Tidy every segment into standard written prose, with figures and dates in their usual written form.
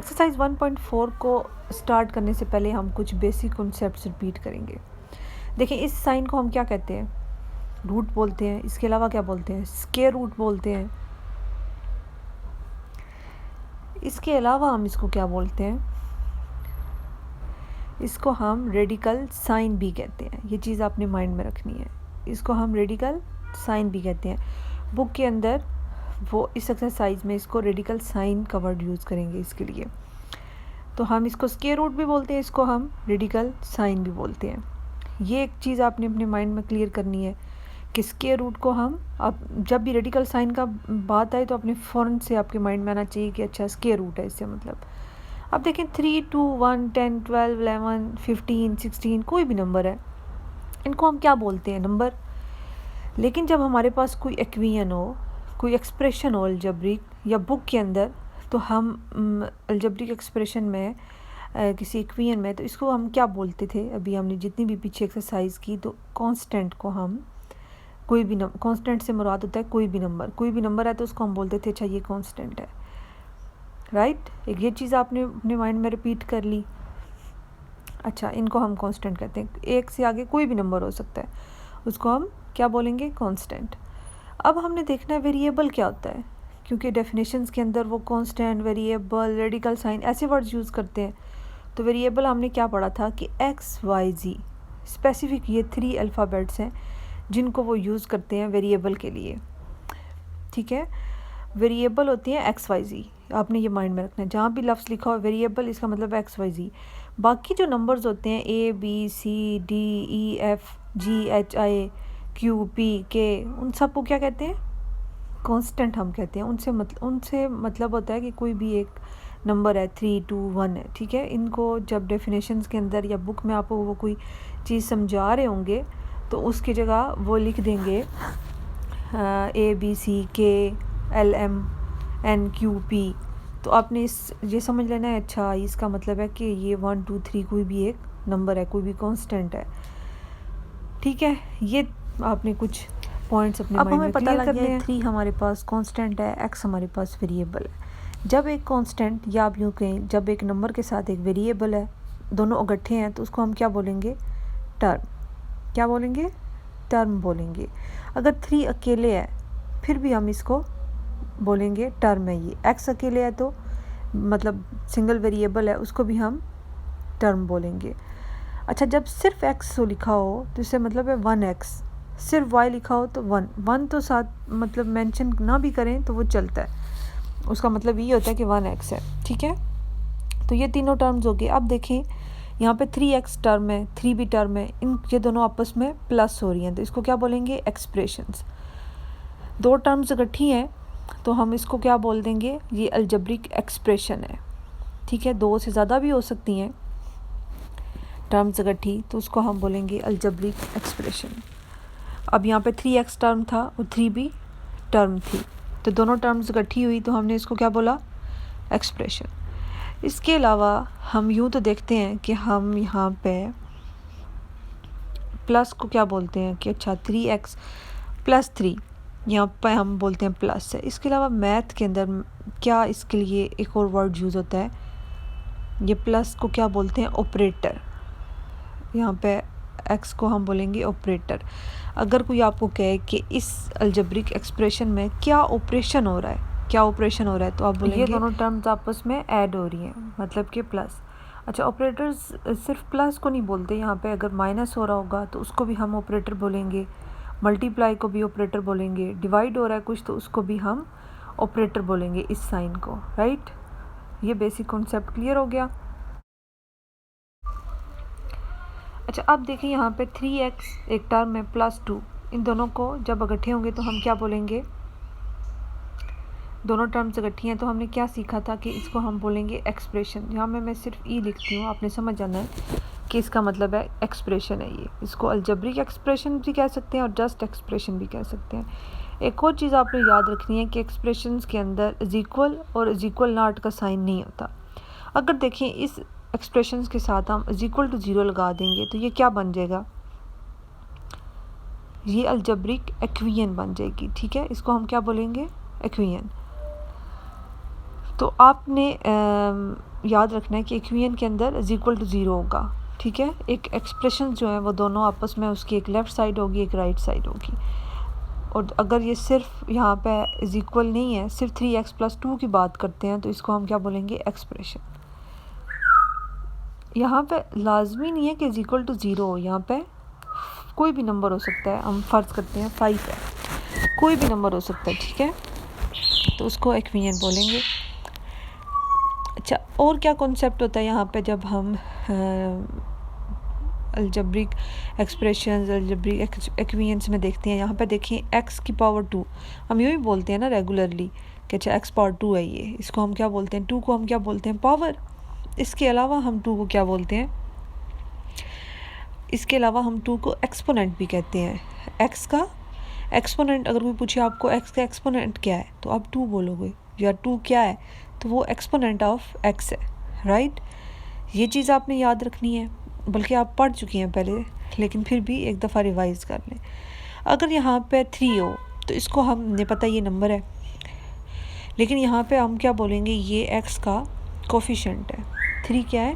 Exercise 1.4 को start करने से पहले हम कुछ बेसिक कॉन्सेप्ट्स रिपीट करेंगे। देखिए, इस साइन को हम क्या कहते हैं? रूट बोलते हैं। इसके अलावा क्या बोलते हैं? स्क्वायर रूट बोलते हैं। इसके अलावा हम इसको क्या बोलते हैं? इसको हम रेडिकल साइन भी कहते हैं। ये चीज़ आपने माइंड में रखनी है। इसको हम रेडिकल साइन भी कहते हैं। बुक के अंदर वो इस एक्सरसाइज में इसको रेडिकल साइन का वर्ड यूज़ करेंगे इसके लिए। तो हम इसको स्क्वायर रूट भी बोलते हैं, इसको हम रेडिकल साइन भी बोलते हैं। ये एक चीज़ आपने अपने माइंड में क्लियर करनी है कि स्क्वायर रूट को हम, अब जब भी रेडिकल साइन का बात आए तो अपने फ़ौरन से आपके माइंड में आना चाहिए कि अच्छा स्क्वायर रूट है इससे मतलब। अब देखें 3, 2, 1, 10, 12, 11, 15, 16 कोई भी नंबर है, इनको हम क्या बोलते हैं? नंबर। लेकिन जब हमारे पास कोई इक्वेशन हो, कोई एक्सप्रेशन हो अलजेब्रिक या बुक के अंदर, तो हम अलजेब्रिक एक्सप्रेशन में किसी इक्वेशन में, तो इसको हम क्या बोलते थे? अभी हमने जितनी भी पीछे एक्सरसाइज की, तो कांस्टेंट को हम कोई भी कांस्टेंट से मुराद होता है कोई भी नंबर है तो उसको हम बोलते थे अच्छा ये कांस्टेंट है, राइट। एक ये चीज़ आपने अपने माइंड में रिपीट कर ली। अच्छा, इनको हम कांस्टेंट कहते हैं। एक से आगे कोई भी नंबर हो सकता है, उसको हम क्या बोलेंगे? कांस्टेंट। अब हमने देखना है वेरिएबल क्या होता है, क्योंकि डेफिनेशंस के अंदर वो कांस्टेंट, वेरिएबल, रेडिकल साइन ऐसे वर्ड्स यूज़ करते हैं। तो वेरिएबल हमने क्या पढ़ा था कि एक्स, वाई, जी स्पेसिफिक, ये 3 अल्फ़ाबेट्स हैं जिनको वो यूज़ करते हैं वेरिएबल के लिए। ठीक है, वेरिएबल होती हैं एक्स, वाई, जी। आपने ये माइंड में रखना है, जहाँ भी लफ्ज़ लिखा हो वेरिएबल, इसका मतलब एक्स, वाई, जी। बाकी जो नंबर्स होते हैं ए, बी, सी, डी, ई, एफ, जी, एच, आई, क्यू, पी, के, उन सब को क्या कहते हैं? कांस्टेंट हम कहते हैं। उनसे मतलब होता है कि कोई भी एक नंबर है, 3, 2, 1 है, ठीक है। इनको जब डेफिनेशंस के अंदर या बुक में आपको वो कोई चीज़ समझा रहे होंगे तो उसकी जगह वो लिख देंगे ए, B, C, K, L, M, N, Q, P. तो आपने ये समझ लेना है अच्छा इसका मतलब है कि ये 1, 2, 3 कोई भी एक नंबर है, कोई भी कांस्टेंट है, ठीक है। ये आपने कुछ पॉइंट्स अपने माइंड में क्लियर करने हैं। 3 हमारे पास कांस्टेंट है, एक्स हमारे पास वेरिएबल है। जब एक कांस्टेंट, या आप यूँ कहें जब एक नंबर के साथ एक वेरिएबल है, दोनों इकट्ठे हैं, तो उसको हम क्या बोलेंगे? टर्म। क्या बोलेंगे? टर्म बोलेंगे। अगर 3 अकेले है फिर भी हम इसको बोलेंगे टर्म है। ये एक्स अकेले है तो मतलब सिंगल वेरिएबल है, उसको भी हम टर्म बोलेंगे। अच्छा, जब सिर्फ एक्स हो लिखा हो तो इससे मतलब है 1x, सिर्फ वाई लिखा हो तो 1 तो साथ मतलब मेंशन ना भी करें तो वो चलता है, उसका मतलब ये होता है कि 1x है, ठीक है। तो ये तीनों टर्म्स हो गए। अब देखें यहाँ पे 3x टर्म है, 3 भी टर्म है, ये दोनों आपस में प्लस हो रही हैं, तो इसको क्या बोलेंगे? एक्सप्रेशंस। 2 टर्म्स इकट्ठी हैं तो हम इसको क्या बोल देंगे? ये अलजेब्रिक एक्सप्रेशन है, ठीक है। 2 से ज़्यादा भी हो सकती हैं टर्म्स इकट्ठी, तो उसको हम बोलेंगे अलजेब्रिक एक्सप्रेशन। अब यहाँ पे 3x टर्म था और 3 भी टर्म थी, तो दोनों टर्म्स इकट्ठी हुई तो हमने इसको क्या बोला? एक्सप्रेशन। इसके अलावा हम यूँ तो देखते हैं कि हम यहाँ पे प्लस को क्या बोलते हैं कि अच्छा 3x + 3, यहाँ पे हम बोलते हैं प्लस है। इसके अलावा मैथ के अंदर क्या इसके लिए एक और वर्ड यूज़ होता है, ये प्लस को क्या बोलते हैं? ऑपरेटर। यहाँ पे x को हम बोलेंगे ऑपरेटर। अगर कोई आपको कहे कि इस अलजेब्रिक एक्सप्रेशन में क्या ऑपरेशन हो रहा है, तो आप बोलेंगे ये दोनों टर्म्स आपस में ऐड हो रही हैं, मतलब कि प्लस। अच्छा, ऑपरेटर्स सिर्फ प्लस को नहीं बोलते, यहाँ पे अगर माइनस हो रहा होगा तो उसको भी हम ऑपरेटर बोलेंगे, मल्टीप्लाई को भी ऑपरेटर बोलेंगे, डिवाइड हो रहा है कुछ तो उसको भी हम ऑपरेटर बोलेंगे, इस साइन को, राइट। ये बेसिक कॉन्सेप्ट क्लियर हो गया। अच्छा, अब देखिए यहाँ पे 3x एक टर्म है, +2, इन दोनों को जब इकट्ठे होंगे तो हम क्या बोलेंगे? दोनों टर्म्स इकट्ठी हैं तो हमने क्या सीखा था कि इसको हम बोलेंगे एक्सप्रेशन। यहाँ मैं सिर्फ ई लिखती हूँ, आपने समझ जाना है कि इसका मतलब है एक्सप्रेशन है ये। इसको अलजेब्रिक एक्सप्रेशन भी कह सकते हैं और जस्ट एक्सप्रेशन भी कह सकते हैं। एक और चीज़ आपने याद रखनी है कि एक्सप्रेशंस के अंदर इज इक्वल और इज इक्वल नॉट का साइन नहीं होता। अगर देखें इस एक्सप्रेशंस के साथ हम इज इक्वल टू 0 लगा देंगे तो ये क्या बन जाएगा? ये अलजेब्रिक इक्वेशन बन जाएगी, ठीक है। इसको हम क्या बोलेंगे? इक्वेशन। तो आपने याद रखना है कि इक्वेशन के अंदर इज इक्वल टू 0 होगा, ठीक है। एक एक्सप्रेशन जो है वो दोनों आपस में, उसकी एक लेफ़्ट साइड होगी, एक राइट साइड होगी। और अगर ये सिर्फ यहाँ पे इज इक्वल नहीं है, सिर्फ 3x + 2 की बात करते हैं, तो इसको हम क्या बोलेंगे, एक्सप्रेशन। यहाँ पे लाजमी नहीं है कि इज इक्वल टू 0 हो, यहाँ पे कोई भी नंबर हो सकता है। हम फ़र्ज़ करते हैं 5 है, कोई भी नंबर हो सकता है, ठीक है, तो उसको इक्वेशन बोलेंगे। अच्छा, और क्या कॉन्सेप्ट होता है यहाँ पे जब हम अलजेब्रिक एक्सप्रेशंस, अलजेब्रिक इक्वेशंस में देखते हैं। यहाँ पे देखिए x की पावर 2, हम यूँ ही बोलते हैं ना रेगुलरली कि अच्छा x पावर 2 है ये, इसको हम क्या बोलते हैं, 2 को हम क्या बोलते हैं, पावर। इसके अलावा हम 2 को क्या बोलते हैं, इसके अलावा हम 2 को एक्सपोनेंट भी कहते हैं। x का एक्सपोनेंट, अगर कोई पूछे आपको x का एक्सपोनेंट क्या है, तो आप 2 बोलोगे, या 2 क्या है, तो वो एक्सपोनेंट ऑफ x है, राइट। ये चीज़ आपने याद रखनी है, बल्कि आप पढ़ चुकी हैं पहले, लेकिन फिर भी एक दफ़ा रिवाइज़ कर लें। अगर यहाँ पे 3 हो, तो इसको हमने पता ये नंबर है, लेकिन यहाँ पे हम क्या बोलेंगे, ये x का कोफिशेंट है। 3 क्या है,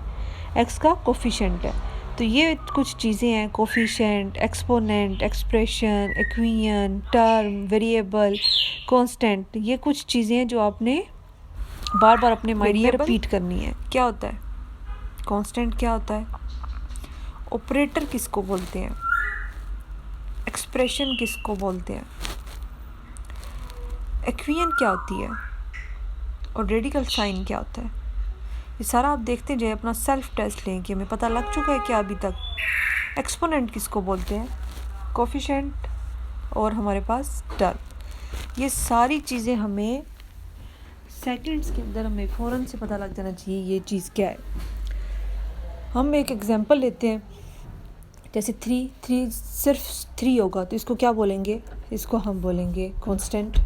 x का कोफिशेंट है। तो ये कुछ चीज़ें हैं, coefficient, exponent, expression, equation, term, variable, constant, ये कुछ चीज़ें हैं जो आपने बार बार अपने माइंड में रिपीट करनी है। क्या होता है कांस्टेंट, क्या होता है, ऑपरेटर किसको बोलते हैं, एक्सप्रेशन किसको बोलते हैं, इक्वेशन क्या होती है, और रेडिकल साइन क्या होता है। ये सारा आप देखते जाए, अपना सेल्फ टेस्ट लें कि हमें पता लग चुका है क्या अभी तक। एक्सपोनेंट किसको बोलते हैं, कोफिशेंट, और हमारे पास टर्म। ये सारी चीज़ें हमें सेकंड्स के अंदर हमें फ़ौरन से पता लग जाना चाहिए ये चीज़ क्या है। हम एक एग्जांपल लेते हैं, जैसे 3 सिर्फ 3 होगा, तो इसको क्या बोलेंगे, इसको हम बोलेंगे कांस्टेंट।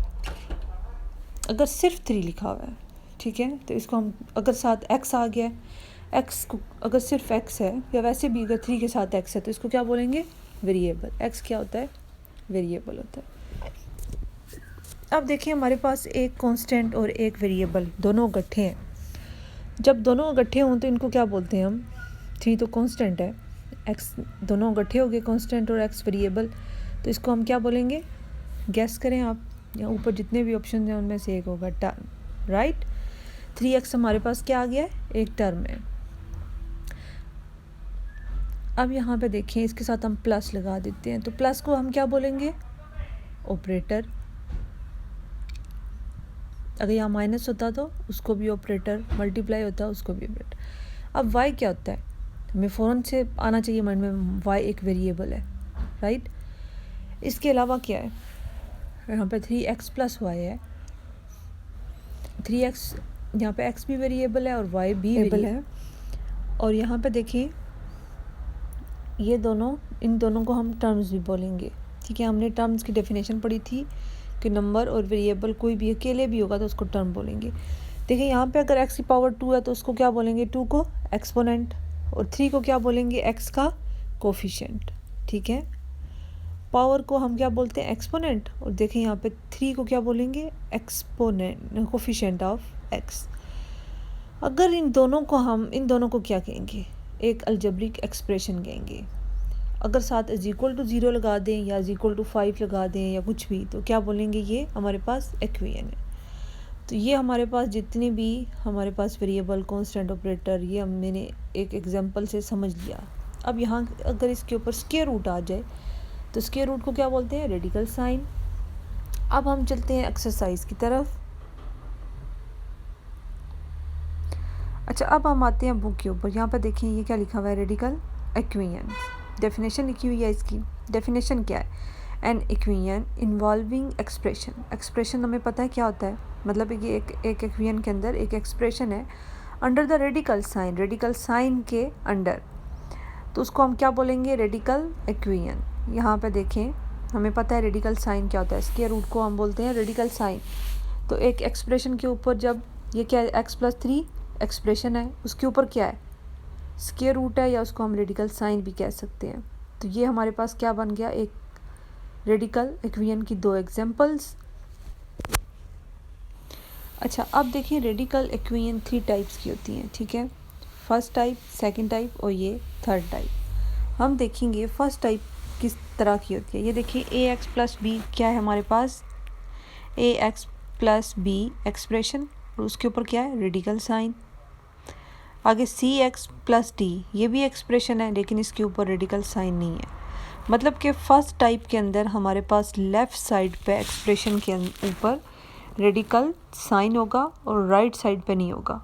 अगर सिर्फ 3 लिखा हुआ है, ठीक है, तो इसको हम, अगर साथ x आ गया, x को अगर सिर्फ x है, या वैसे भी अगर 3 के साथ x है, तो इसको क्या बोलेंगे, वेरिएबल। x क्या होता है, वेरिएबल होता है। अब देखिए हमारे पास एक कांस्टेंट और एक वेरिएबल दोनों इकट्ठे हैं। जब दोनों इकट्ठे हों तो इनको क्या बोलते हैं हम, 3 तो कांस्टेंट है, x दोनों इकट्ठे हो गए, कांस्टेंट और x वेरिएबल, तो इसको हम क्या बोलेंगे, गैस करें आप, या ऊपर जितने भी ऑप्शन हैं उनमें से एक होगा टर्म, राइट। 3x हमारे पास क्या आ गया है, एक टर्म है। अब यहाँ पे देखिए, इसके साथ हम प्लस लगा देते हैं, तो प्लस को हम क्या बोलेंगे, ऑपरेटर। अगर यहाँ माइनस होता तो उसको भी ऑपरेटर, मल्टीप्लाई होता उसको भी ऑपरेटर। अब y क्या होता है, हमें फ़ौरन से आना चाहिए माइंड में, y एक वेरिएबल है, राइट। इसके अलावा क्या है, यहाँ पे 3x + y है, 3x, यहाँ पे x भी वेरिएबल है और y भी वेरिएबल है। और यहाँ पे देखिए ये दोनों, इन दोनों को हम टर्म्स भी बोलेंगे, ठीक है। हमने टर्म्स की डेफिनेशन पढ़ी थी कि नंबर और वेरिएबल कोई भी अकेले भी होगा तो उसको टर्म बोलेंगे। देखिए यहाँ पे अगर x की पावर 2 है, तो उसको क्या बोलेंगे, 2 को एक्सपोनेंट, और 3 को क्या बोलेंगे, x का कोफिशेंट, ठीक है। पावर को हम क्या बोलते हैं, एक्सपोनेंट, और देखें यहाँ पे 3 को क्या बोलेंगे, एक्सपोनेंट, कोफिशेंट ऑफ x। अगर इन दोनों को क्या कहेंगे, एक अलजेब्रिक एक्सप्रेशन कहेंगे। अगर साथ इज इक्वल टू 0 लगा दें, या इज इक्वल टू 5 लगा दें, या कुछ भी, तो क्या बोलेंगे, ये हमारे पास इक्वेशन है। तो ये हमारे पास जितने भी हमारे पास वेरिएबल, कांस्टेंट, ऑपरेटर, ये मैंने एक एग्जांपल से समझ लिया। अब यहाँ अगर इसके ऊपर स्क्वायर रूट आ जाए, तो स्क्वायर रूट को क्या बोलते हैं, रेडिकल साइन। अब हम चलते हैं एक्सरसाइज की तरफ। अच्छा, अब हम आते हैं बुक के ऊपर। यहाँ पर देखिए ये क्या लिखा हुआ है, रेडिकल इक्वेशन। डेफिनेशन लिखी हुई है इसकी। डेफिनेशन क्या है, an equation involving expression. Expression हमें पता है क्या होता है, मतलब ये एक इक्वेशन के अंदर एक एक्सप्रेशन है under the radical sign, radical sign के अंडर, तो उसको हम क्या बोलेंगे, रेडिकल इक्वेशन। यहाँ पे देखें हमें पता है रेडिकल साइन क्या होता है, स्क्वायर रूट को हम बोलते हैं रेडिकल साइन। तो एक एक्सप्रेशन के ऊपर जब ये क्या है, x + 3 एक्सप्रेशन है, उसके ऊपर क्या है, स्क्वायर रूट है, या उसको हम रेडिकल साइन भी कह सकते हैं। तो ये हमारे पास क्या बन गया, एक रेडिकल इक्वेशन की 2 एग्जांपल्स। अच्छा, अब देखिए रेडिकल इक्वेशन 3 टाइप्स की होती हैं, ठीक है। फर्स्ट टाइप, सेकंड टाइप और ये थर्ड टाइप। हम देखेंगे फर्स्ट टाइप किस तरह की होती है। ये देखिए ए एक्स प्लस बी क्या है हमारे पास, ए एक्स प्लस बी एक्सप्रेशन और उसके ऊपर क्या है, रेडिकल साइन। आगे सी एक्स प्लस डी, ये भी एक्सप्रेशन है लेकिन इसके ऊपर रेडिकल साइन नहीं है। मतलब कि फर्स्ट टाइप के अंदर हमारे पास लेफ़्ट साइड पे एक्सप्रेशन के ऊपर रेडिकल साइन होगा और राइट साइड पे नहीं होगा।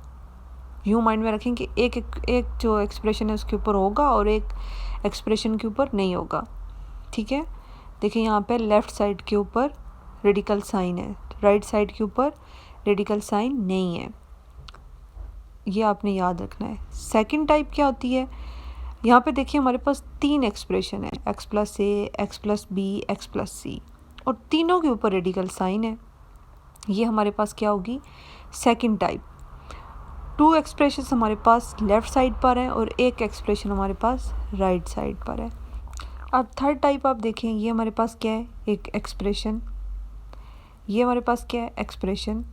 यूँ माइंड में रखें कि एक जो एक्सप्रेशन है उसके ऊपर होगा और एक एक्सप्रेशन के ऊपर नहीं होगा, ठीक है। देखिए यहाँ पे लेफ़्ट साइड के ऊपर रेडिकल साइन है, राइट साइड के ऊपर रेडिकल साइन नहीं है, ये आपने याद रखना है। सेकंड टाइप क्या होती है, यहाँ पे देखिए हमारे पास 3 एक्सप्रेशन है, X plus A, X plus B, X plus C, और तीनों के ऊपर रेडिकल साइन है। ये हमारे पास क्या होगी, सेकंड टाइप। 2 एक्सप्रेशन हमारे पास लेफ़्ट साइड पर है और एक एक्सप्रेशन हमारे पास राइट साइड पर है। अब थर्ड टाइप आप देखें, ये हमारे पास क्या है, एक एक्सप्रेशन, ये हमारे पास क्या है, एक्सप्रेशन,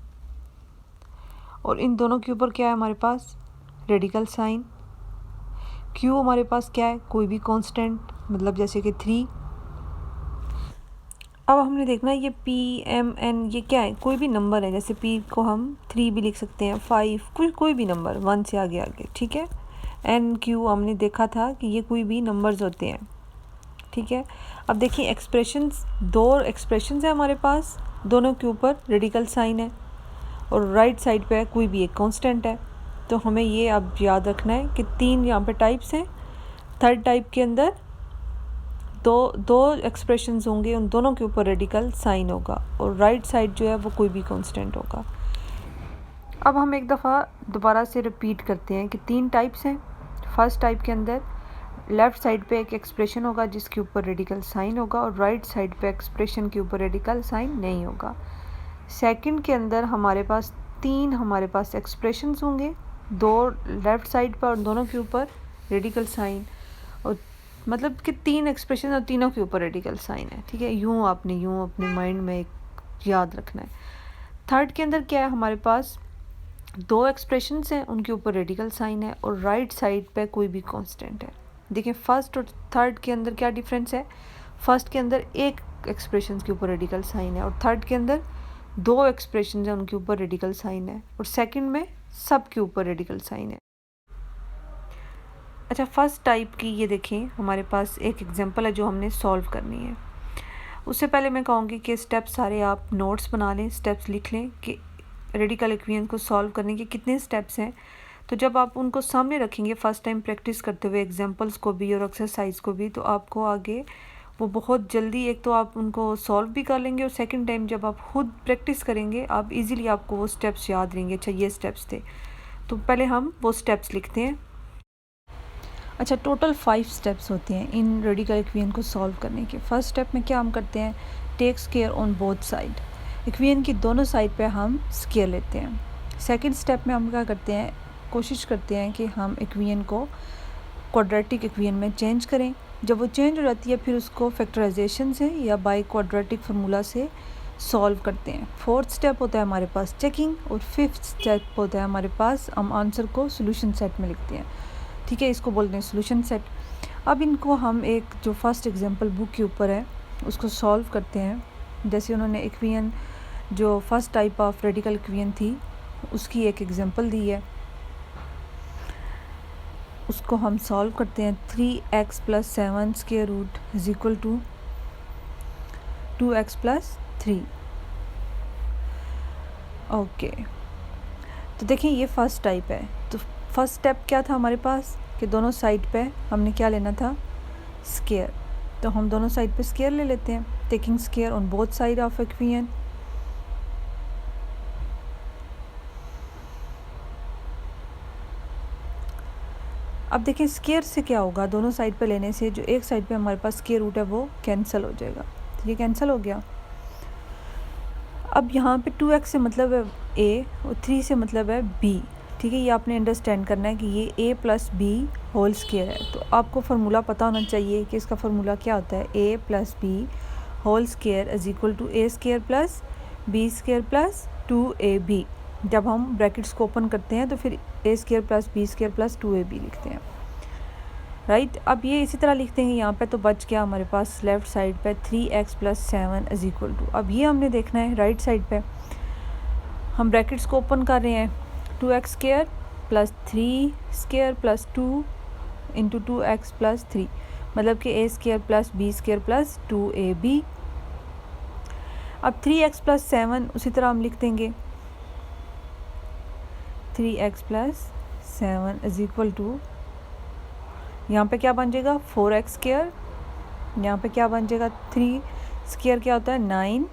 और इन दोनों के ऊपर क्या है हमारे पास, रेडिकल साइन। क्यू हमारे पास क्या है, कोई भी कांस्टेंट, मतलब जैसे कि 3। अब हमने देखना है ये पी एम एन ये क्या है, कोई भी नंबर है, जैसे पी को हम 3 भी लिख सकते हैं, 5, कोई भी नंबर 1 से आगे आगे, ठीक है। एन क्यू हमने देखा था कि ये कोई भी नंबर्स होते हैं, ठीक है। अब देखिए एक्सप्रेशंस, 2 एक्सप्रेशंस है हमारे पास, दोनों के ऊपर रेडिकल साइन है और राइट साइड पे कोई भी एक कांस्टेंट है। तो हमें ये अब याद रखना है कि 3 यहाँ पे टाइप्स हैं। थर्ड टाइप के अंदर दो एक्सप्रेशंस होंगे, उन दोनों के ऊपर रेडिकल साइन होगा और राइट साइड जो है वो कोई भी कांस्टेंट होगा। अब हम एक दफ़ा दोबारा से रिपीट करते हैं कि 3 टाइप्स हैं। फर्स्ट टाइप के अंदर लेफ़्ट साइड पे एक एक्सप्रेशन होगा जिसके ऊपर रेडिकल साइन होगा और राइट साइड पे एक्सप्रेशन के ऊपर रेडिकल साइन नहीं होगा। सेकंड के अंदर हमारे पास 3 एक्सप्रेशंस होंगे, 2 लेफ़्ट साइड पर और दोनों के ऊपर रेडिकल साइन, और मतलब कि 3 एक्सप्रेशन और तीनों के ऊपर रेडिकल साइन है, ठीक है। यूँ अपने माइंड में एक याद रखना है। थर्ड के अंदर क्या है हमारे पास, 2 एक्सप्रेशंस हैं, उनके ऊपर रेडिकल साइन है और राइट साइड पे कोई भी कांस्टेंट है। देखिए फर्स्ट और थर्ड के अंदर क्या डिफरेंस है, फर्स्ट के अंदर एक एक्सप्रेशन के ऊपर रेडिकल साइन है और थर्ड के अंदर 2 एक्सप्रेशन हैं उनके ऊपर रेडिकल साइन है और सेकंड में सब के ऊपर रेडिकल साइन है। अच्छा, फर्स्ट टाइप की ये देखें हमारे पास एक एग्जांपल है जो हमने सॉल्व करनी है। उससे पहले मैं कहूँगी कि स्टेप्स सारे आप नोट्स बना लें, स्टेप्स लिख लें कि रेडिकल इक्वेशन को सॉल्व करने के कितने स्टेप्स हैं। तो जब आप उनको सामने रखेंगे फर्स्ट टाइम प्रैक्टिस करते हुए एग्जांपल्स को भी और एक्सरसाइज को भी, तो आपको आगे वो बहुत जल्दी, एक तो आप उनको सॉल्व भी कर लेंगे और सेकंड टाइम जब आप खुद प्रैक्टिस करेंगे आप इजीली आपको वो स्टेप्स याद रहेंगे। अच्छा, ये स्टेप्स थे, तो पहले हम वो स्टेप्स लिखते हैं। अच्छा, टोटल 5 स्टेप्स होते हैं इन रेडिकल इक्वेशन को सॉल्व करने के। फर्स्ट स्टेप में क्या हम करते हैं, take square on both side, equation की दोनों साइड पे हम स्क्वायर लेते हैं। सेकंड स्टेप में हम क्या करते हैं, कोशिश करते हैं कि हम इक्वेशन को क्वाड्रेटिक इक्वेशन में चेंज करें। जब वो चेंज हो जाती है फिर उसको फैक्टराइजेशन से या बाय क्वाड्रेटिक फार्मूला से सॉल्व करते हैं। फोर्थ स्टेप होता है हमारे पास चेकिंग और फिफ्थ स्टेप होता है हमारे पास हम आंसर को सोल्यूशन सेट में लिखते हैं, ठीक है। इसको बोलते हैं सोल्यूशन सेट। अब इनको हम एक जो फर्स्ट एग्जांपल बुक के ऊपर है उसको सॉल्व करते हैं। जैसे उन्होंने इक्वेशन जो first type of radical equation थी उसकी एक एग्जांपल दी है, उसको हम सॉल्व करते हैं। 3x + 7 square root is equal to 2x + 3। Okay, तो देखिए ये फर्स्ट टाइप है। तो फर्स्ट स्टेप क्या था हमारे पास कि दोनों साइड पे हमने क्या लेना था, स्क्वायर। तो हम दोनों साइड पे स्क्वायर ले लेते हैं, taking square on both side of equation. अब देखिए स्क्वायर से क्या होगा, दोनों साइड पे लेने से जो एक साइड पे हमारे पास स्क्वायर रूट है वो कैंसिल हो जाएगा, तो ये कैंसिल हो गया। अब यहाँ पे 2x से मतलब है a और 3 से मतलब है b, ठीक है। ये आपने अंडरस्टैंड करना है कि ये a + b होल स्क्वायर है। तो आपको फार्मूला पता होना चाहिए कि इसका फार्मूला क्या होता है, a + b whole square is equal to a² + b² + 2ab। जब हम ब्रैकेट्स को ओपन करते हैं तो फिर A square plus B square plus 2ab लिखते हैं, राइट। अब ये इसी तरह लिखते हैं यहाँ पे, तो बच गया हमारे पास लेफ़्ट साइड पे 3x + 7 इज इक्वल टू, अब ये हमने देखना है राइट साइड पे, हम ब्रैकेट्स को ओपन कर रहे हैं, 2x² + 3² + 2 इंटू 2x + 3, मतलब कि a² + b² + 2ab। अब 3x + 7 उसी तरह हम लिख देंगे, 3x + 7 इज इक्वल टू, यहाँ पे क्या बन जाएगा 4x², यहाँ पे क्या बन जाएगा 3² क्या होता है 9,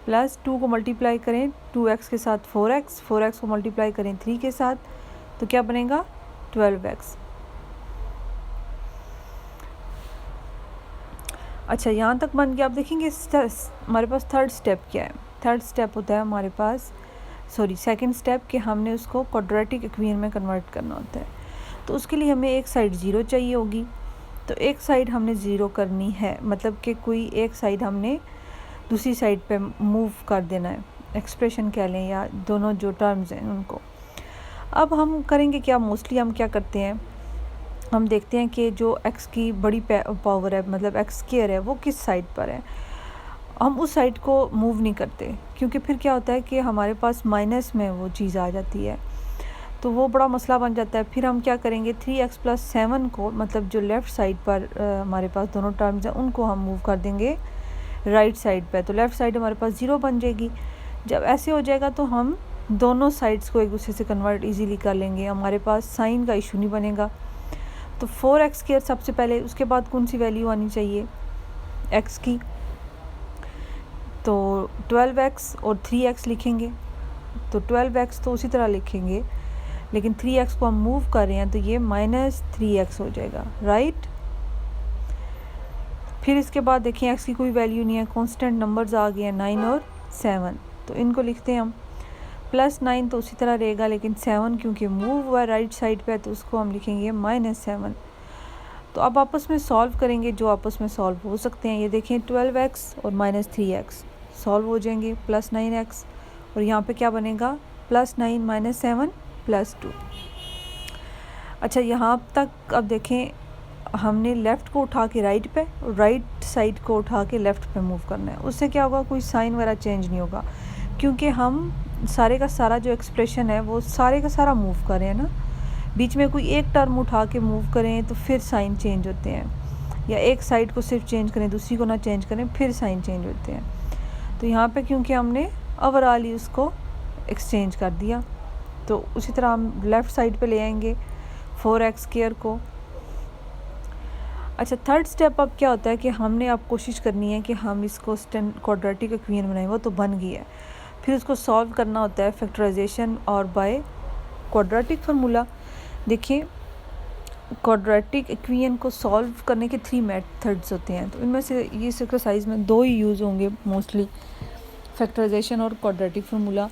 प्लस 2 को मल्टीप्लाई करें 2x के साथ 4x को मल्टीप्लाई करें 3 के साथ, तो क्या बनेगा 12x। अच्छा, यहाँ तक बन गया। अब देखेंगे हमारे पास थर्ड स्टेप क्या है। थर्ड स्टेप होता है हमारे पास, सेकंड स्टेप, कि हमने उसको क्वाड्रेटिक इक्वेशन में कन्वर्ट करना होता है। तो उसके लिए हमें एक साइड 0 चाहिए होगी, तो एक साइड हमने 0 करनी है, मतलब कि कोई एक साइड हमने दूसरी साइड पे मूव कर देना है, एक्सप्रेशन कह लें या दोनों जो टर्म्स हैं उनको। अब हम करेंगे क्या, मोस्टली हम क्या करते हैं, हम देखते हैं कि जो x की बड़ी पावर है, मतलब x² है, वो किस साइड पर है। हम उस साइड को मूव नहीं करते, क्योंकि फिर क्या होता है कि हमारे पास माइनस में वो चीज़ आ जाती है, तो वो बड़ा मसला बन जाता है। फिर हम क्या करेंगे 3x + 7 को, मतलब जो लेफ़्ट साइड पर हमारे पास दोनों टर्म्स हैं उनको हम मूव कर देंगे राइट साइड पे, तो लेफ़्ट साइड हमारे पास 0 बन जाएगी। जब ऐसे हो जाएगा तो हम दोनों साइड्स को एक दूसरे से कन्वर्ट इजीली कर लेंगे, हमारे पास साइन का इशू नहीं बनेगा। तो 4x² सबसे पहले, उसके बाद कौन सी वैल्यू आनी चाहिए x की, तो 12x और 3x लिखेंगे। तो 12x तो उसी तरह लिखेंगे, लेकिन 3x को हम मूव कर रहे हैं तो ये -3x हो जाएगा, राइट। फिर इसके बाद देखिए x की कोई वैल्यू नहीं है, कांस्टेंट नंबर्स आ गए हैं 9 और 7, तो इनको लिखते हैं हम। +9 तो उसी तरह रहेगा, लेकिन 7 क्योंकि मूव हुआ राइट साइड पे, तो उसको हम लिखेंगे -7। तो अब आपस में सॉल्व करेंगे, जो आपस में सॉल्व हो सकते हैं। ये देखें 12x और -3x सॉल्व हो जाएंगे, +9x, और यहाँ पे क्या बनेगा +9 - 7 +2। अच्छा, यहाँ तक अब देखें, हमने लेफ़्ट को उठा के राइट पे और राइट साइड को उठा के लेफ़्ट पे मूव करना है। उससे क्या होगा, कोई साइन वगैरह चेंज नहीं होगा, क्योंकि हम सारे का सारा जो एक्सप्रेशन है वो सारे का सारा मूव कर रहे हैं ना। बीच में कोई एक टर्म उठा के मूव करें तो फिर साइन चेंज होते हैं, या एक साइड को सिर्फ चेंज करें दूसरी को ना चेंज करें फिर साइन चेंज होते हैं। तो यहाँ पे क्योंकि हमने ओवरऑल ही उसको एक्सचेंज कर दिया, तो उसी तरह हम लेफ़्ट साइड पे ले आएंगे 4x² को। अच्छा, थर्ड स्टेप अब क्या होता है कि हमने अब कोशिश करनी है कि हम इसको क्वाड्रेटिक इक्वेशन बनाएं, वो तो बन गई है। फिर उसको सॉल्व करना होता है फैक्टराइजेशन और बाय क्वाड्रेटिक फार्मूला। देखिए, क्वाड्रेटिक इक्वेशन को सॉल्व करने के 3 मेथड्स होते हैं, तो इनमें से ये एक्सरसाइज में 2 ही यूज़ होंगे मोस्टली, फैक्टराइजेशन और क्वाड्रेटिक फार्मूला।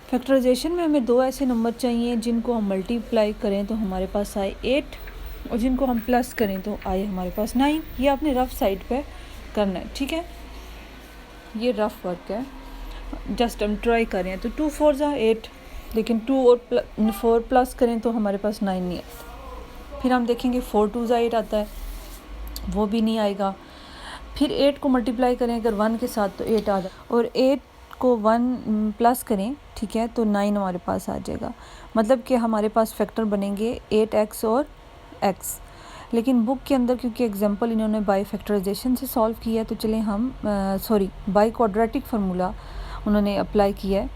फैक्टराइजेशन में हमें 2 ऐसे नंबर चाहिए जिनको हम मल्टीप्लाई करें तो हमारे पास आए 8, और जिनको हम प्लस करें तो आए हमारे पास 9। ये आपने रफ़ साइड पे करना है, ठीक है, ये रफ़ वर्क है, जस्ट हम ट्राई करें। तो 2 4 ज़ा 8, लेकिन 2 और 4 प्लस करें तो हमारे पास 9 नहीं आता। फिर हम देखेंगे 4 2 ज़ा 8 आता है, वो भी नहीं आएगा। फिर 8 को मल्टीप्लाई करें अगर 1 के साथ तो 8 आ जाए, और 8 को 1 प्लस करें, ठीक है, तो 9 हमारे पास आ जाएगा। मतलब कि हमारे पास फैक्टर बनेंगे 8x और x। लेकिन बुक के अंदर क्योंकि एग्जांपल इन्होंने बाय फैक्टराइजेशन से सॉल्व किया है, तो चलें हम बाय क्वाड्रेटिक फार्मूला उन्होंने अप्लाई किया है,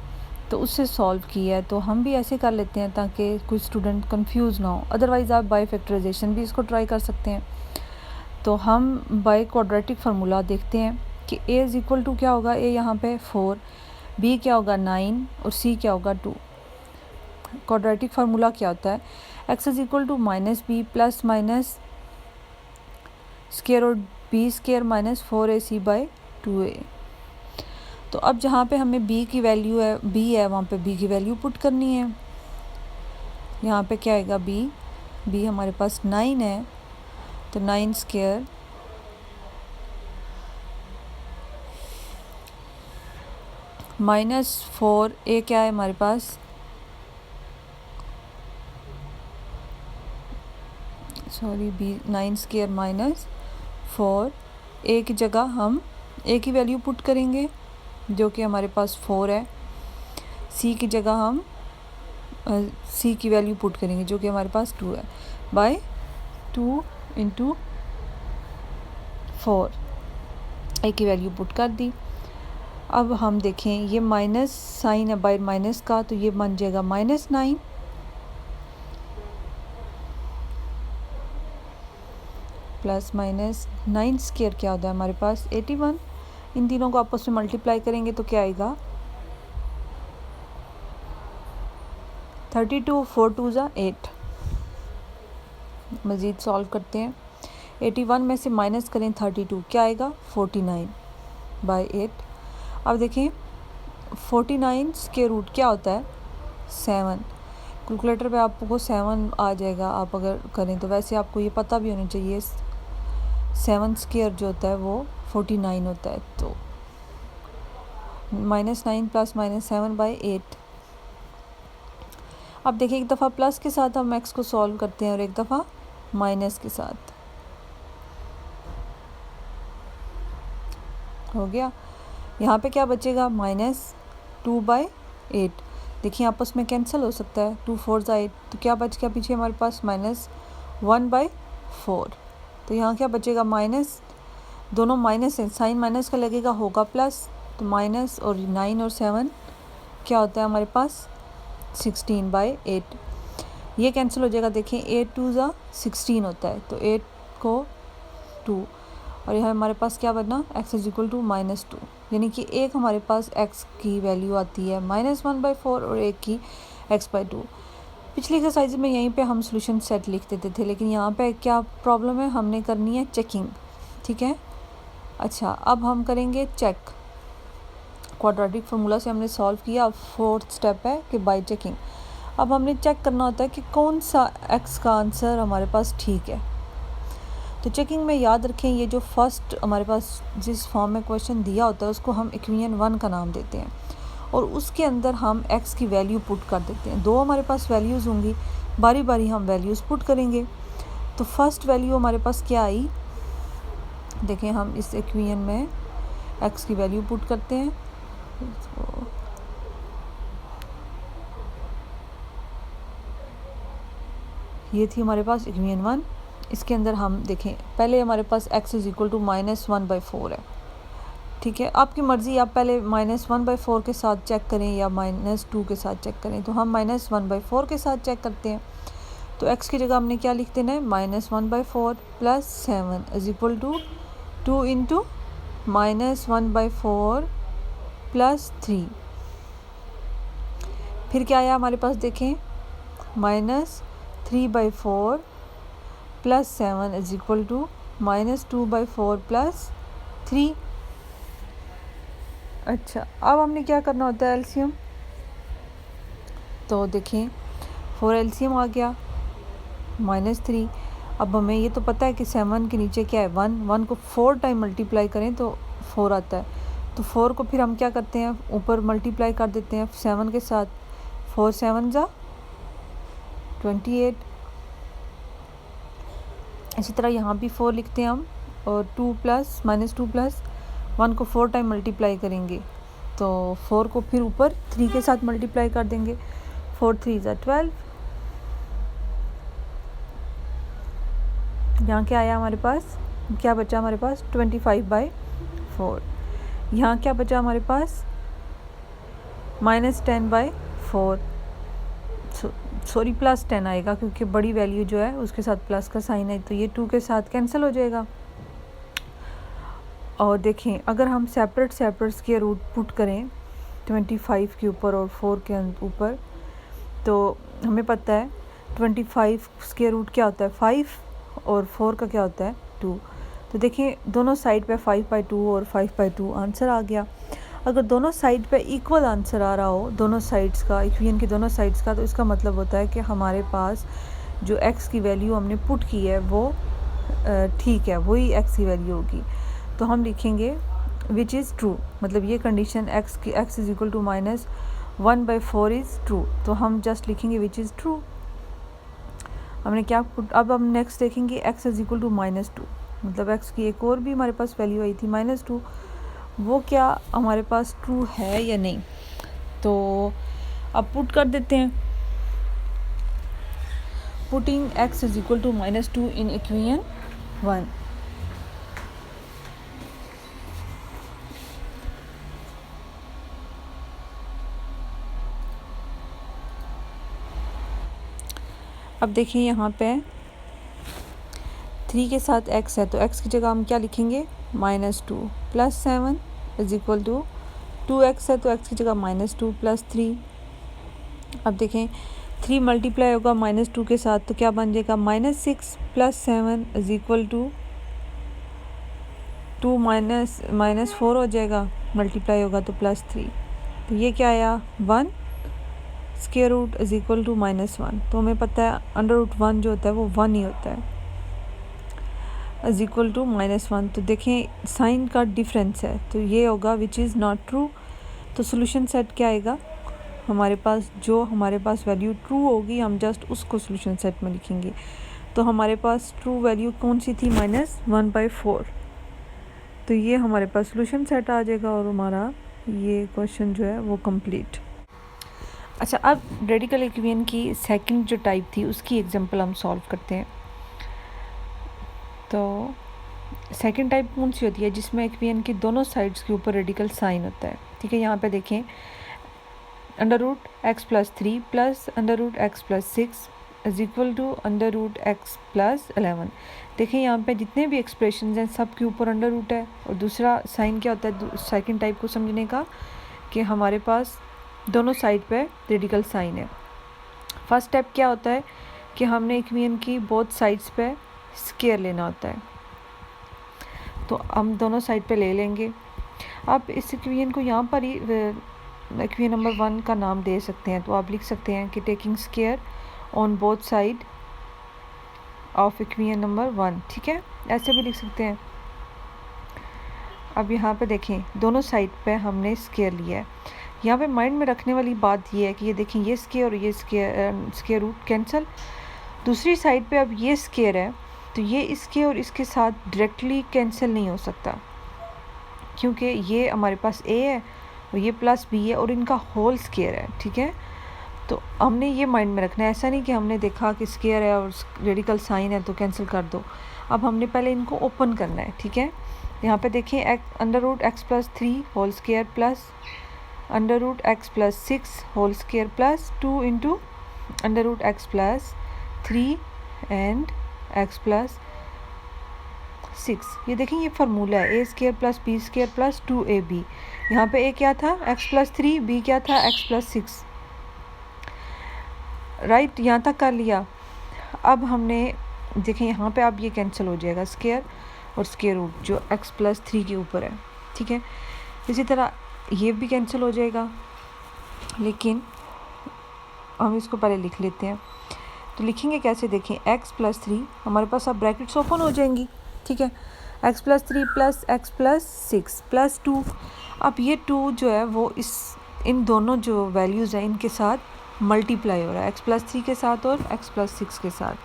तो उससे सॉल्व किया है। तो हम भी ऐसे कर लेते हैं ताकि कोई स्टूडेंट कंफ्यूज ना हो। अदरवाइज़ आप बाय फैक्टराइजेशन भी इसको ट्राई कर सकते हैं। तो हम बाय क्वाड्रेटिक फार्मूला देखते हैं कि a इज़ इक्वल टू क्या होगा, a यहाँ पे 4, b क्या होगा 9 और c क्या होगा 2। क्वाड्रेटिक फार्मूला क्या होता है, x is equal to -b plus minus square और b² - 4ac/2a। तो अब जहाँ पे हमें b की वैल्यू है, b है, वहाँ पे b की वैल्यू पुट करनी है। यहाँ पे क्या आएगा b हमारे पास 9 है, तो 9² -4 ए क्या है हमारे पास, सॉरी बी 9 स्क्वायर -4 ए की जगह हम ए की वैल्यू पुट करेंगे जो कि हमारे पास 4 है, सी की जगह हम सी की वैल्यू पुट करेंगे जो कि हमारे पास 2 है, बाय 2 इंटू 4 ए की वैल्यू पुट कर दी। अब हम देखें ये माइनस साइन है बाय माइनस का, तो ये बन जाएगा -9 प्लस -9 स्क्वायर क्या होता है हमारे पास 81। इन तीनों को आपस में मल्टीप्लाई करेंगे तो क्या आएगा 32, 4 2 ज़ा 8। मज़ीद सॉल्व करते हैं, 81 में से माइनस करें 32 क्या आएगा 49 बाय 8। अब देखें 49 स्क्वायर रूट क्या होता है 7। कैलकुलेटर पे आपको 7 आ जाएगा आप अगर करें तो, वैसे आपको ये पता भी होना चाहिए 7 स्क्वायर जो होता है वो 49 होता है। तो -9 प्लस -7 बाय 8। अब देखिए एक दफ़ा प्लस के साथ हम x को सॉल्व करते हैं और एक दफ़ा माइनस के साथ, हो गया। यहाँ पे क्या बचेगा -2 बाय 8। देखिए आपस में कैंसिल हो सकता है, 2 4 8, तो क्या बच गया पीछे हमारे पास -1 बाय 4। तो यहाँ क्या बचेगा माइनस, दोनों माइनस है, साइन माइनस का लगेगा होगा प्लस, तो माइनस और 9 और 7 क्या होता है हमारे पास 16 बाय 8। ये कैंसिल हो जाएगा, देखें 8 2 ज़ा 16 होता है, तो 8 को 2 और यहाँ हमारे पास क्या बना x इज इक्वल टू -2, यानी कि एक हमारे पास x की वैल्यू आती है -1 बाय 4 और एक की x बाय 2। पिछली एक्सरसाइज में यहीं पे हम सॉल्यूशन सेट लिख देते थे, लेकिन यहाँ पे क्या प्रॉब्लम है, हमने करनी है चेकिंग, ठीक है। अच्छा अब हम करेंगे चेक, क्वाड्रेटिक फार्मूला से हमने सॉल्व किया, अब फोर्थ स्टेप है कि बाय चेकिंग। अब हमने चेक करना होता है कि कौन सा x का आंसर हमारे पास ठीक है। तो चेकिंग में याद रखें ये जो फर्स्ट हमारे पास जिस फॉर्म में क्वेश्चन दिया होता है उसको हम इक्वेशन 1 का नाम देते हैं और उसके अंदर हम x की वैल्यू पुट कर देते हैं। दो हमारे पास वैल्यूज़ होंगी, बारी बारी हम वैल्यूज़ पुट करेंगे। तो फर्स्ट वैल्यू हमारे पास क्या आई, देखें हम इस इक्वेशन में x की वैल्यू पुट करते हैं। ये थी हमारे पास इक्वेशन 1। इसके अंदर हम देखें पहले हमारे पास x is equal to -1 by 4 है, ठीक है। आपकी मर्ज़ी, आप पहले -1 बाई 4 के साथ चेक करें या -2 के साथ चेक करें। तो हम -1 बाई 4 के साथ चेक करते हैं। तो x की जगह हमने क्या लिख देना है -1 by 4 plus 7 is equal to 2 into -1 by 4 plus 3। फिर क्या आया हमारे पास, देखें -3 by 4 plus 7 is equal to -2 by 4 plus 3। अच्छा अब हमने क्या करना होता है एलसीएम, तो देखें 4 एलसीएम आ गया -3। अब हमें ये तो पता है कि 7 के नीचे क्या है 1 को 4 टाइम मल्टीप्लाई करें तो 4 आता है। तो 4 को फिर हम क्या करते हैं ऊपर मल्टीप्लाई कर देते हैं 7 के साथ, 4 7 ज़ा 28। इसी तरह यहाँ भी 4 लिखते हैं हम और -2 प्लस 1 को 4 टाइम मल्टीप्लाई करेंगे तो 4 को फिर ऊपर 3 के साथ मल्टीप्लाई कर देंगे, 4 3 ज़ा 12। यहाँ क्या आया हमारे पास, क्या बचा हमारे पास 25 बाई 4। यहाँ क्या बचा हमारे पास -10 बाई 4, सॉरी प्लस 10 आएगा क्योंकि बड़ी वैल्यू जो है उसके साथ प्लस का साइन है, तो ये 2 के साथ कैंसिल हो जाएगा। और देखें अगर हम सेपरेट स्क्वायर रूट पुट करें 25 के ऊपर और 4 के ऊपर, तो हमें पता है 25 स्क्वायर रूट क्या होता है 5 और 4 का क्या होता है 2। तो देखें दोनों साइड पे 5/2 और 5/2 आंसर आ गया। अगर दोनों साइड पे इक्वल आंसर आ रहा हो दोनों साइड्स का, इक्वेशन की दोनों साइड्स का, तो इसका मतलब होता है कि हमारे पास जो x की वैल्यू हमने पुट की है वो ठीक है, वही x की वैल्यू होगी। तो हम लिखेंगे विच इज़ ट्रू, मतलब ये condition x is equal to -1/4 is true, तो हम जस्ट लिखेंगे विच इज़ ट्रू। हमने क्या अब हम नेक्स्ट देखेंगे x इज इक्वल टू -2, मतलब x की एक और भी हमारे पास वैल्यू आई थी -2, वो क्या हमारे पास ट्रू है या नहीं। तो अब पुट कर देते हैं, putting x is equal to -2 in equation 1। अब देखिए यहाँ पे 3 के साथ x है, तो x की जगह हम क्या लिखेंगे -2 + 7 इज इक्वल टू 2x है, तो x की जगह -2 + 3। अब देखें 3 मल्टीप्लाई होगा -2 के साथ, तो क्या बन जाएगा -6 + 7 इज इक्वल टू 2 -4 हो जाएगा, मल्टीप्लाई होगा तो +3, तो ये क्या आया 1 square root is equal to -1। तो हमें पता है √1 जो होता है वो 1 ही होता है, इज इक्वल टू -1। तो देखें साइन का डिफरेंस है, तो ये होगा विच इज़ नॉट ट्रू। तो सोल्यूशन सेट क्या आएगा हमारे पास, जो हमारे पास वैल्यू ट्रू होगी हम जस्ट उसको सोल्यूशन सेट में लिखेंगे। तो हमारे पास ट्रू वैल्यू कौन सी थी -1/4, तो ये हमारे पास सोल्यूशन सेट आ जाएगा और हमारा ये क्वेश्चन जो है वो कंप्लीट। अच्छा, अब रेडिकल इक्वेशन की सेकंड जो टाइप थी उसकी एग्जांपल हम सॉल्व करते हैं। तो सेकंड टाइप कौन सी होती है, जिसमें इक्वेशन की दोनों साइड्स के ऊपर रेडिकल साइन होता है। ठीक है, यहाँ पे देखें √x + 3 + √x + 6 is equal to √x + 11। देखें यहाँ पे जितने भी एक्सप्रेशन हैं सब के ऊपर √ है। और दूसरा साइन क्या होता है सेकंड टाइप को समझने का, कि हमारे पास दोनों साइड पे रेडिकल साइन है। फर्स्ट स्टेप क्या होता है कि हमने इक्वेशन की बोथ साइड्स पे स्क्वायर लेना होता है, तो हम दोनों साइड पे ले लेंगे। अब इस इक्वेशन को यहाँ पर ही इक्वेशन नंबर 1 का नाम दे सकते हैं, तो आप लिख सकते हैं कि taking square on both side of equation number 1। ठीक है, ऐसे भी लिख सकते हैं। अब यहाँ पे देखें दोनों साइड पे हमने स्क्वायर लिया है। यहाँ पे माइंड में रखने वाली बात ये है कि ये देखें ये स्क्वायर और ये स्क्वायर रूट कैंसिल। दूसरी साइड पे अब ये स्क्वायर है, तो ये इसके और इसके साथ डायरेक्टली कैंसिल नहीं हो सकता, क्योंकि ये हमारे पास a है और ये +b है और इनका होल स्क्वायर है। ठीक है, तो हमने ये माइंड में रखना है। ऐसा नहीं कि हमने देखा कि स्क्वायर है और रेडिकल साइन है तो कैंसिल कर दो। अब हमने पहले इनको ओपन करना है। ठीक है, यहाँ पे देखिए √x + 3 whole square plus √x + 6 whole square plus 2 into √x + 3 and x + 6। ये देखें ये फार्मूला है a² + b² + 2ab। यहाँ पे a क्या था x + 3, b क्या था x + 6। राइट, यहाँ तक कर लिया। अब हमने देखें यहाँ पे अब ये कैंसिल हो जाएगा स्क्वायर और स्क्वायर रूट जो x + 3 के ऊपर है। ठीक है, इसी तरह ये भी कैंसिल हो जाएगा, लेकिन हम इसको पहले लिख लेते हैं। तो लिखेंगे कैसे, देखें x + 3 हमारे पास अब ब्रैकेट्स ओपन हो जाएंगी। ठीक है, x + 3 + x + 6 + 2। अब ये 2 जो है वो इन दोनों जो वैल्यूज़ हैं इनके साथ मल्टीप्लाई हो रहा है, x + 3 के साथ और x + 6 के साथ।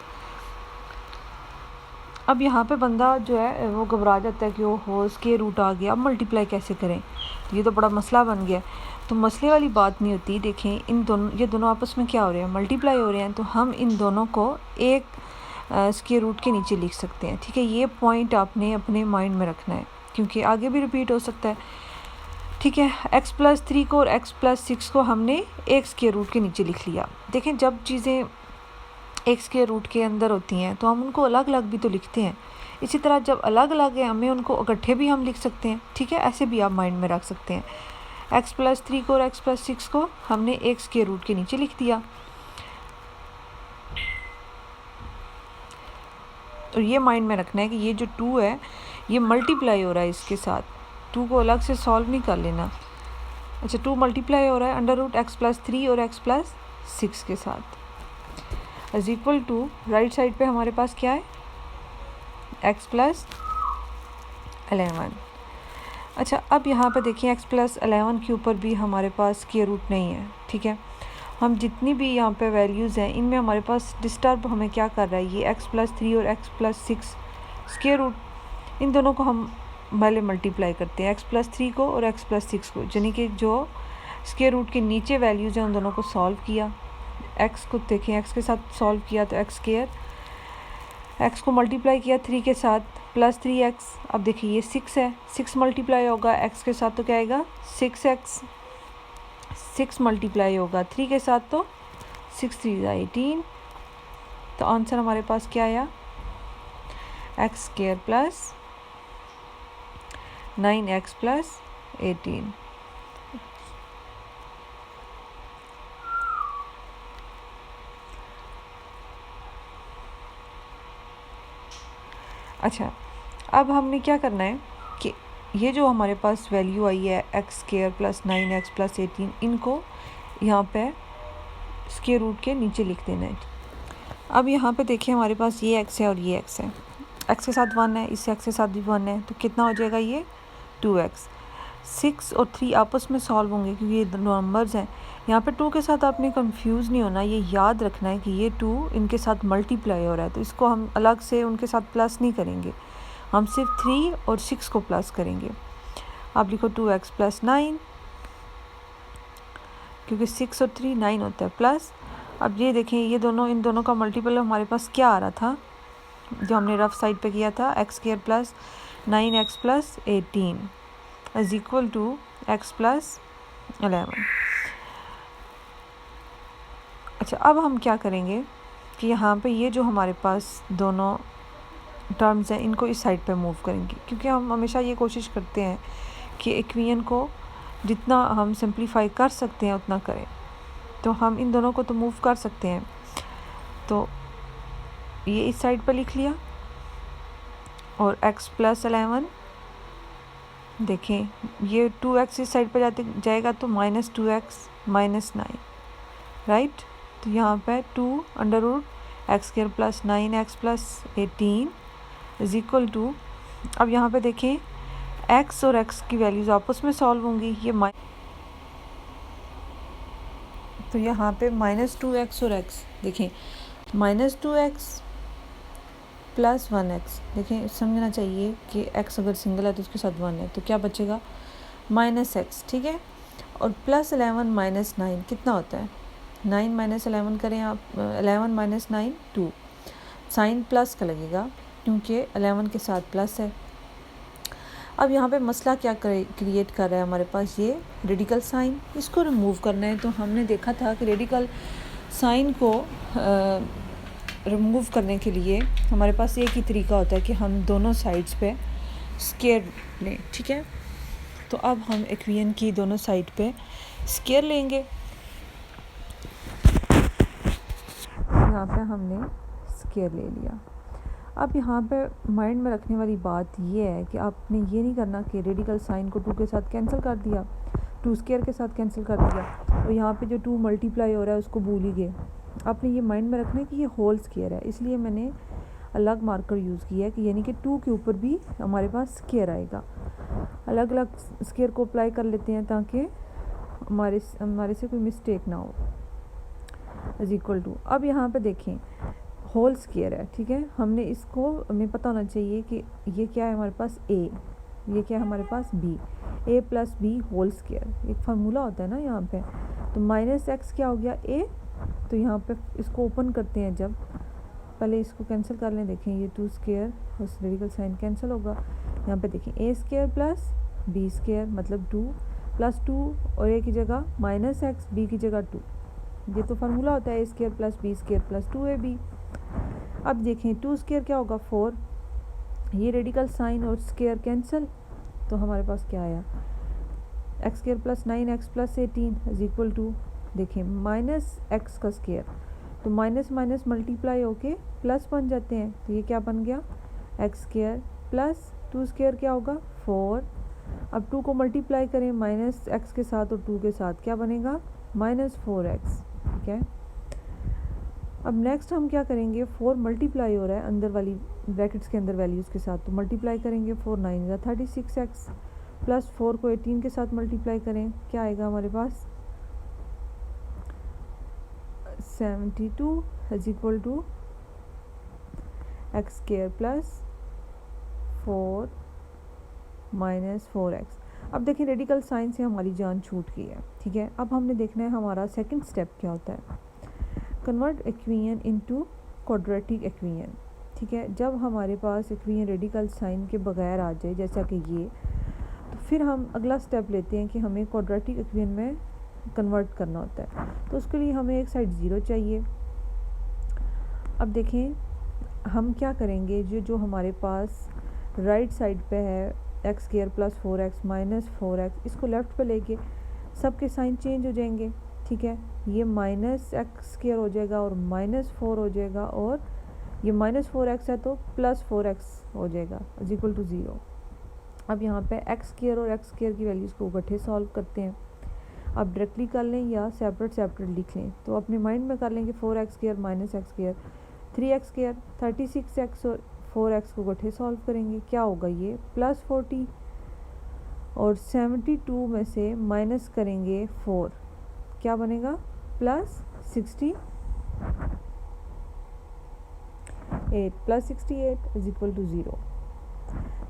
अब यहाँ पे बंदा जो है वो घबरा जाता है कि वो स्क्वायर रूट आ गया, अब मल्टीप्लाई कैसे करें, तो ये तो बड़ा मसला बन गया। तो मसले वाली बात नहीं होती। देखें ये दोनों आपस में क्या हो रहे हैं, मल्टीप्लाई हो रहे हैं, तो हम इन दोनों को एक स्क्वायर रूट के नीचे लिख सकते हैं। ठीक है, ये पॉइंट आपने अपने माइंड में रखना है क्योंकि आगे भी रिपीट हो सकता है। ठीक है, x + 3 को और x + 6 को हमने एक स्क्वायर रूट के नीचे लिख लिया। देखें जब चीज़ें एक स्क्वायर रूट के अंदर होती हैं तो हम उनको अलग अलग भी तो लिखते हैं, इसी तरह जब अलग अलग है हमें उनको इकट्ठे भी हम लिख सकते हैं। ठीक है, ऐसे भी आप माइंड में रख सकते हैं। x + 3 को और x + 6 को हमने एक स्क्वायर रूट के नीचे लिख दिया। और ये माइंड में रखना है कि ये जो 2 है ये मल्टीप्लाई हो रहा है इसके साथ, 2 को अलग से सॉल्व नहीं कर लेना। अच्छा, 2 मल्टीप्लाई हो रहा है √x + 3 और x + 6 के साथ is equal to right side पे हमारे पास क्या है x + 11। अच्छा, अब यहाँ पर देखिए x+11 के ऊपर भी हमारे पास स्क्वायर रूट नहीं है, ठीक है। हम जितनी भी यहाँ पे वैल्यूज़ हैं इनमें हमारे पास डिस्टर्ब हमें क्या कर रहा है, ये x+3 और x+6 स्क्वायर रूट, इन दोनों को हम पहले मल्टीप्लाई करते हैं, x+3 को और x+6 को, यानी कि जो स्क्वायर रूट के नीचे वैल्यूज़ हैं उन दोनों को सॉल्व किया। x को देखें, x के साथ सॉल्व किया तो x स्क्वायर, x को मल्टीप्लाई किया 3 के साथ प्लस 3x। अब देखिए ये 6 है, 6 मल्टीप्लाई होगा x के साथ तो क्या आएगा 6x, 6 मल्टीप्लाई होगा 3 के साथ तो 6 3 18। तो आंसर हमारे पास क्या आया, x square plus 9x plus 18। अच्छा, अब हमने क्या करना है कि ये जो हमारे पास वैल्यू आई है x square plus 9x plus 18, इनको यहाँ पे स्क्वायर रूट के नीचे लिख देना है। अब यहाँ पे देखिए हमारे पास ये x है और ये x है, x के साथ 1 है, इस x के साथ भी 1 है, तो कितना हो जाएगा ये 2x। 6 और 3 आपस में सॉल्व होंगे क्योंकि ये नंबर्स हैं। यहाँ पे 2 के साथ आपने कंफ्यूज नहीं होना, ये याद रखना है कि ये 2 इनके साथ मल्टीप्लाई हो रहा है, तो इसको हम अलग से उनके साथ प्लस नहीं करेंगे, हम सिर्फ 3 और 6 को प्लस करेंगे। आप लिखो 2x प्लस 9, क्योंकि 6 और 3 9 होता है प्लस। अब ये देखें, ये दोनों, इन दोनों का मल्टीपल हमारे पास क्या आ रहा था जो हमने रफ साइड पे किया था, x square plus 9x plus 18 is equal to x plus 11। अच्छा, अब हम क्या करेंगे कि यहाँ पे ये जो हमारे पास दोनों टर्म्स हैं इनको इस साइड पे मूव करेंगे, क्योंकि हम हमेशा ये कोशिश करते हैं कि इक्वेशन को जितना हम सिंप्लीफाई कर सकते हैं उतना करें। तो हम इन दोनों को तो मूव कर सकते हैं, तो ये इस साइड पर लिख लिया और x प्लस 11, देखें ये 2x इस साइड पर जाएगा तो माइनस 2x माइनस 9, राइट। तो यहाँ पे 2 under root X square plus 9x plus 18 is equal to, अब यहाँ पे देखें x और x की वैल्यूज़ आपस में सॉल्व होंगी, ये तो यहाँ पे माइनस 2x और x, देखें माइनस 2x प्लस 1x, देखें समझना चाहिए कि x अगर सिंगल है तो उसके साथ 1 है, तो क्या बचेगा माइनस x, ठीक है। और प्लस 11 माइनस 9 कितना होता है, 9 माइनस 11 करें आप, 11 माइनस 9 2, साइन प्लस का लगेगा क्योंकि 11 के साथ प्लस है। अब यहाँ पे मसला क्या क्रिएट कर रहा है हमारे पास, ये रेडिकल साइन, इसको रिमूव करना है। तो हमने देखा था कि रेडिकल साइन को रिमूव करने के लिए हमारे पास एक ही तरीका होता है कि हम दोनों साइड्स पे स्क्वायर लें, ठीक है। तो अब हम इक्वेशन की दोनों साइड पे स्क्वायर लेंगे। यहाँ पे हमने स्क्वायर ले लिया। अब यहाँ पे माइंड में रखने वाली बात ये है कि आपने ये नहीं करना कि रेडिकल साइन को 2 के साथ कैंसिल कर दिया, 2 स्क्वायर के साथ कैंसिल कर दिया और यहाँ पे जो 2 मल्टीप्लाई हो रहा है उसको भूल ही गए। आपने ये माइंड में रखना है कि ये होल स्क्वायर है, इसलिए मैंने अलग मार्कर यूज़ किया है कि यानी कि 2 के ऊपर भी हमारे पास स्क्वायर आएगा। अलग अलग स्क्वायर को अप्लाई कर लेते हैं ताकि हमारे से कोई मिस्टेक ना हो। इज इक्वल टू, अब यहाँ पे देखें होल स्क्वायर है, ठीक है। हमने इसको, हमें पता होना चाहिए कि ये क्या है हमारे पास a, ये क्या है हमारे पास b, a plus b whole square, एक फार्मूला होता है ना यहाँ पे। तो माइनस x क्या हो गया a, तो यहाँ पे इसको ओपन करते हैं, जब पहले इसको कैंसिल कर लें, देखें ये 2 स्क्वायर और रेडिकल साइन कैंसिल होगा। यहाँ पे देखें a square plus b square मतलब 2 प्लस 2 और a की जगह माइनस x, b की जगह 2, ये तो फार्मूला होता है a square plus b square plus 2ab। अब देखें 2 स्क्वायर क्या होगा 4, ये रेडिकल साइन और स्क्वायर कैंसिल, तो हमारे पास क्या आया X square plus 9x plus 18 is equal to, देखें माइनस x का स्क्वायर, तो माइनस माइनस मल्टीप्लाई होके प्लस बन जाते हैं, तो ये क्या बन गया एक्स स्क्वायर प्लस 2 स्क्वायर क्या होगा 4। अब 2 को मल्टीप्लाई करें माइनस x के साथ और 2 के साथ, क्या बनेगा माइनस 4x, ठीक है। अब नेक्स्ट हम क्या करेंगे, 4 मल्टीप्लाई हो रहा है अंदर वाली ब्रैकेट्स के अंदर वैल्यूज़ के साथ, तो मल्टीप्लाई करेंगे 4 9 36x, +4 को 18 के साथ मल्टीप्लाई करें, क्या आएगा हमारे पास 72 is equal to X square plus 4 minus 4x। अब देखिए रेडिकल साइन से हमारी जान छूट गई है, ठीक है। अब हमने देखना है हमारा सेकंड स्टेप क्या होता है, convert equation into quadratic equation, ठीक है। जब हमारे पास इक्वेशन रेडिकल साइन के बगैर आ जाए जैसा कि ये, तो फिर हम अगला स्टेप लेते हैं कि हमें क्वाड्रेटिक इक्वेशन में कन्वर्ट करना होता है। तो उसके लिए हमें एक साइड 0 चाहिए। अब देखें हम क्या करेंगे, जो हमारे पास राइट साइड पे है X square plus 4x minus 4x, इसको लेफ़्ट पे लेके सबके साइन चेंज हो जाएंगे, ठीक है। ये माइनस एक्स स्क्वायर हो जाएगा और -4 हो जाएगा, और ये -4x है तो +4x हो जाएगा इज इक्वल टू 0। अब यहाँ पे एक्स स्क्वायर और एक्स स्क्वायर की वैल्यूज़ को इकट्ठे सॉल्व करते हैं। आप डायरेक्टली कर लें या सेपरेट लिख लें, तो अपने माइंड में कर लेंगे 4x square minus x square 3x square 36x और 4x को इकट्ठे सॉल्व करेंगे, क्या होगा ये +40 और 72 में से माइनस करेंगे 4, क्या बनेगा +68 +68 इज इक्वल टू 0।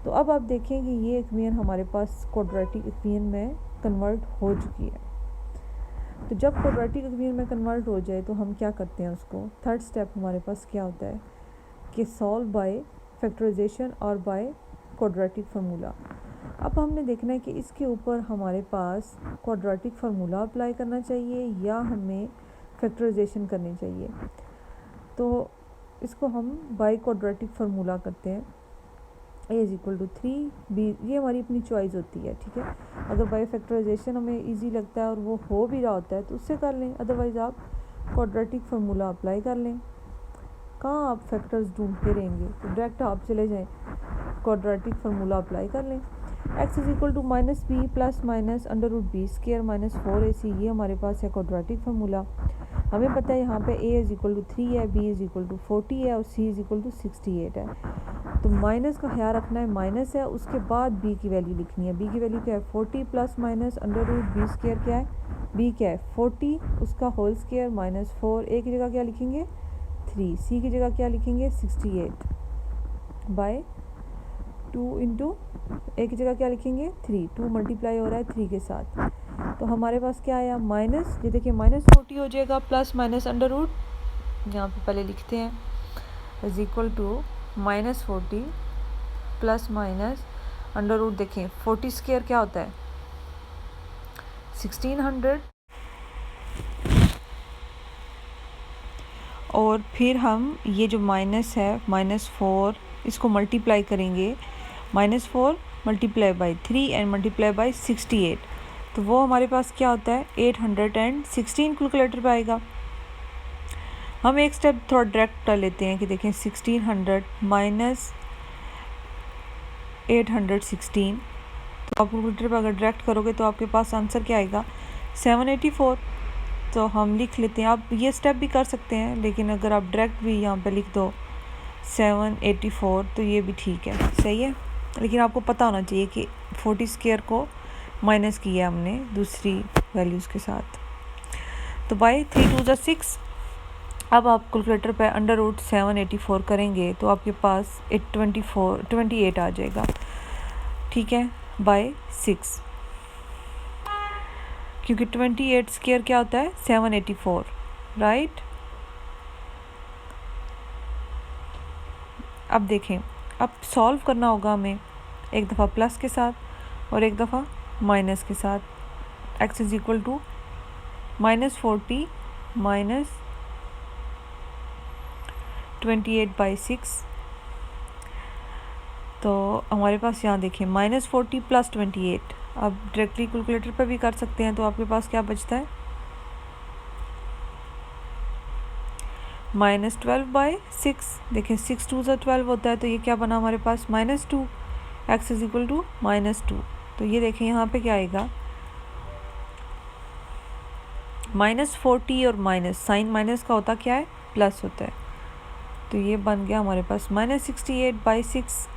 तो अब आप देखें कि ये इक्वेशन हमारे पास क्वाड्रेटिक इक्वेशन में कन्वर्ट हो चुकी है। तो जब क्वाड्रेटिक इक्वेशन में कन्वर्ट हो जाए तो हम क्या करते हैं उसको, थर्ड स्टेप हमारे पास क्या होता है कि सॉल्व बाय फैक्टराइजेशन और बाय क्वाड्रेटिक फार्मूला। अब हमने देखना है कि इसके ऊपर हमारे पास क्वाड्रेटिक फार्मूला अप्लाई करना चाहिए या हमें फैक्टराइजेशन करनी चाहिए। तो इसको हम बाय क्वाड्रेटिक फार्मूला करते हैं, a is equal to 3b, ये हमारी अपनी चॉइस होती है, ठीक है। अगर बाय फैक्टराइजेशन हमें इजी लगता है और वो हो भी रहा होता है तो उससे कर लें, अदरवाइज़ आप क्वाड्रेटिक फार्मूला अप्लाई कर लें। कहाँ आप फैक्टर्स ढूंढते रहेंगे, तो डायरेक्ट आप चले जाएं क्वाड्रेटिक फार्मूला अप्लाई कर लें। x is equal to -b plus minus √b square minus 4ac, ये हमारे पास है क्वाड्रेटिक फार्मूला। हमें पता है यहाँ पे a इज इक्वल टू 3 है, b इज इक्वल टू 40 है और c इज इक्वल टू 68 है। तो माइनस का ख्याल रखना है, माइनस है उसके बाद b की वैल्यू लिखनी है। b की वैल्यू क्या है 40 प्लस माइनस √b स्क्वायर क्या है, b क्या है 40 उसका होल स्क्वायर माइनस 4, a की जगह क्या लिखेंगे 3, c की जगह क्या लिखेंगे 68 बाय 2 इंटू a की जगह क्या लिखेंगे 3, 2 मल्टीप्लाई हो रहा है 3 के साथ। तो हमारे पास क्या आया माइनस, ये देखिए -40 हो जाएगा प्लस माइनस √ यहाँ पे पहले लिखते हैं is equal to -40 plus minus √ देखें 40 स्क्वायर क्या होता है 1600, और फिर हम ये जो माइनस है -4 इसको मल्टीप्लाई करेंगे, -4 multiply by 3 and multiply by 68, तो वो हमारे पास क्या होता है 816 कैलकुलेटर पे आएगा। हम एक स्टेप थोड़ा डायरेक्ट कर लेते हैं कि देखें 1600 माइनस 816, तो आप कैलकुलेटर पर अगर डायरेक्ट करोगे तो आपके पास आंसर क्या आएगा 784। तो हम लिख लेते हैं, आप ये स्टेप भी कर सकते हैं, लेकिन अगर आप डायरेक्ट भी यहाँ पे लिख दो 784 तो ये भी ठीक है, सही है। लेकिन आपको पता होना चाहिए कि 40 स्क्वायर को माइनस किया हमने दूसरी वैल्यूज़ के साथ। तो बाय 3 2 6, अब आप कैलकुलेटर पे √784 करेंगे तो आपके पास 28 आ जाएगा, ठीक है, बाय 6, क्योंकि 28 स्क्वायर क्या होता है 784, राइट। अब देखें, अब सॉल्व करना होगा हमें एक दफ़ा प्लस के साथ और एक दफ़ा माइनस के साथ। x is equal to -40 minus 28/6, तो हमारे पास यहाँ देखें -40 प्लस 28, अब डायरेक्टली कैलकुलेटर पर भी कर सकते हैं। तो आपके पास क्या बचता है -12/6, देखें 6 2 12 होता है, तो ये क्या बना हमारे पास -2, x इज इक्वल टू -2। तो ये देखें यहाँ पे क्या आएगा -40 और माइनस, साइन माइनस का होता क्या है प्लस होता है, तो ये बन गया हमारे पास -68/6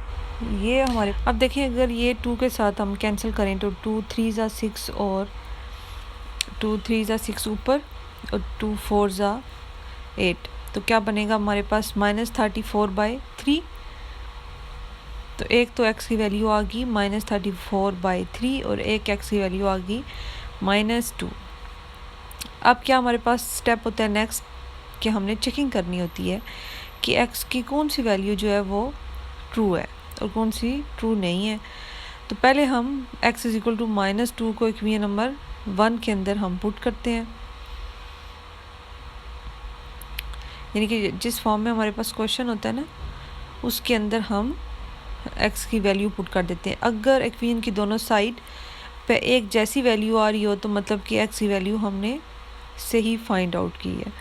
ये हमारे, अब देखिए अगर ये 2 के साथ हम कैंसिल करें तो 2 3 ज़ा 6 और 2 3 ज़ा 6 ऊपर और 2 4 ज़ा 8, तो क्या बनेगा हमारे पास -34/3। तो एक तो x की वैल्यू आ गई -34/3 और एक x की वैल्यू आ गई -2। अब क्या हमारे पास स्टेप होता है नेक्स्ट कि हमने चेकिंग करनी होती है कि x की कौन सी वैल्यू जो है वो ट्रू है और कौन सी ट्रू नहीं है। तो पहले हम x = -2 को इक्वेशन नंबर 1 के अंदर हम पुट करते हैं, यानी कि जिस फॉर्म में हमारे पास क्वेश्चन होता है ना उसके अंदर हम x की वैल्यू पुट कर देते हैं। अगर इक्वेशन की दोनों साइड पे एक जैसी वैल्यू आ रही हो तो मतलब कि x की वैल्यू हमने सही फाइंड आउट की है।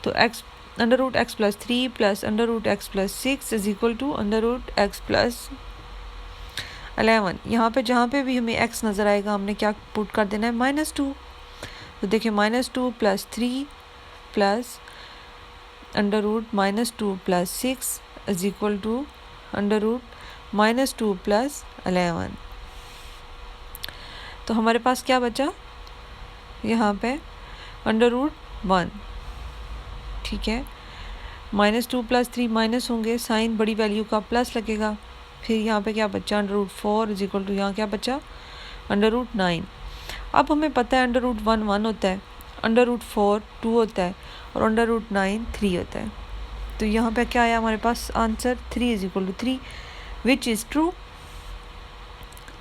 तो x √x + 3 + √x + 6 = √x + 11। यहाँ पे जहाँ पे भी हमें x नज़र आएगा हमने क्या पुट कर देना है -2। तो देखिए -2 + 3 + √-2 + 6 = √-2 + 11। तो हमारे पास क्या बचा यहाँ पे √1, ठीक है। -2 + 3 माइनस होंगे, साइन बड़ी वैल्यू का प्लस लगेगा, फिर यहाँ पे क्या बचा √4 = यहाँ क्या बचा √9। अब हमें पता है √1 1 होता है, √4 2 होता है और √9 3 होता है। तो यहाँ पे क्या आया हमारे पास आंसर 3 = 3 विच इज़ ट्रू।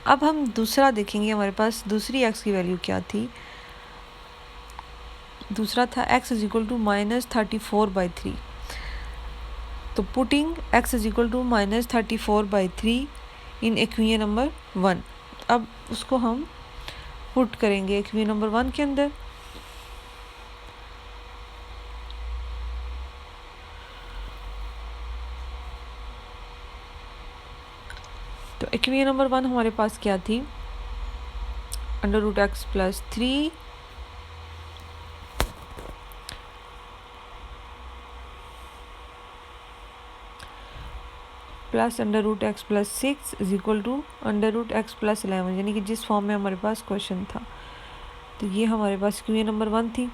अब हम दूसरा देखेंगे, हमारे पास दूसरी x की वैल्यू क्या थी। दूसरा था x = -34/3। तो putting x = -34/3 in equation number 1। अब उसको हम पुट करेंगे इक्वेशन नंबर 1 के अंदर। तो इक्वेशन नंबर 1 हमारे पास क्या थी √x + 3 + √x + 6 = √x + 11, यानी कि जिस फॉर्म में हमारे पास क्वेश्चन था। तो ये हमारे पास इक्वेशन नंबर 1 थी,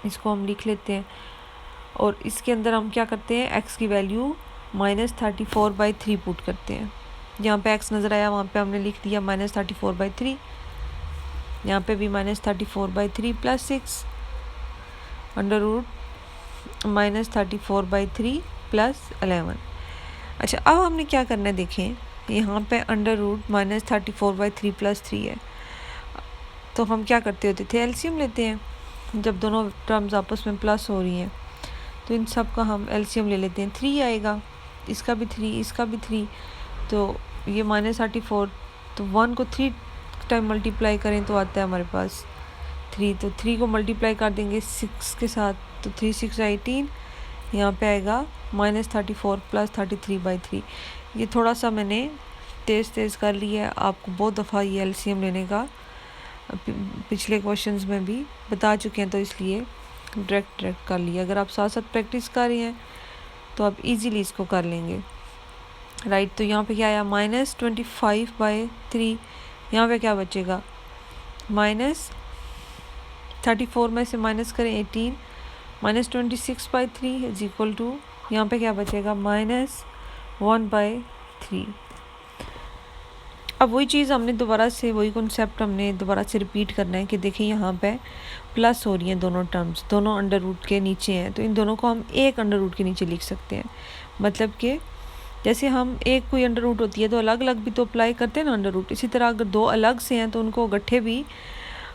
इसको हम लिख लेते हैं और इसके अंदर हम क्या करते हैं x की वैल्यू -34/3 पुट करते हैं। जहाँ पे x नज़र आया वहाँ पे हमने लिख दिया -34/3, यहाँ पे भी -34/3 + 6 √ -34/3 + 11। अच्छा, अब हमने क्या करना है, देखें यहाँ पे √ -34/3 + 3 है। तो हम क्या करते होते थे, एलसीएम लेते हैं। जब दोनों टर्म्स आपस में प्लस हो रही हैं तो इन सब का हम एलसीएम ले लेते हैं। 3 आएगा, इसका भी 3, इसका भी 3, तो ये -34। तो 1 को 3 टाइम मल्टीप्लाई करें तो आता है हमारे पास 3। तो 3 को मल्टीप्लाई कर देंगे 6 के साथ, तो 3 6 18, यहाँ पे आएगा -34 + 33/3। ये थोड़ा सा मैंने तेज़ कर लिया है, आपको बहुत दफ़ा ये एलसीएम लेने का पिछले क्वेश्चंस में भी बता चुके हैं, तो इसलिए डायरेक्ट कर लिया। अगर आप साथ साथ प्रैक्टिस कर रहे हैं तो आप इजीली इसको कर लेंगे, राइट। तो यहाँ पे क्या आया -25/3, यहाँ पे क्या बचेगा -34 में से माइनस करें 18, -26/3 = यहाँ पे क्या बचेगा -1/3। अब वही चीज़ हमने दोबारा से, वही कॉन्सेप्ट हमने दोबारा से रिपीट करना है कि देखिए यहाँ पे प्लस हो रही हैं दोनों टर्म्स, दोनों अंडर रूट के नीचे हैं, तो इन दोनों को हम एक अंडर रूट के नीचे लिख सकते हैं। मतलब कि जैसे हम एक कोई अंडर रूट होती है तो अलग अलग भी तो अप्लाई करते हैं ना अंडर रूट, इसी तरह अगर दो अलग से हैं तो उनको इकट्ठे भी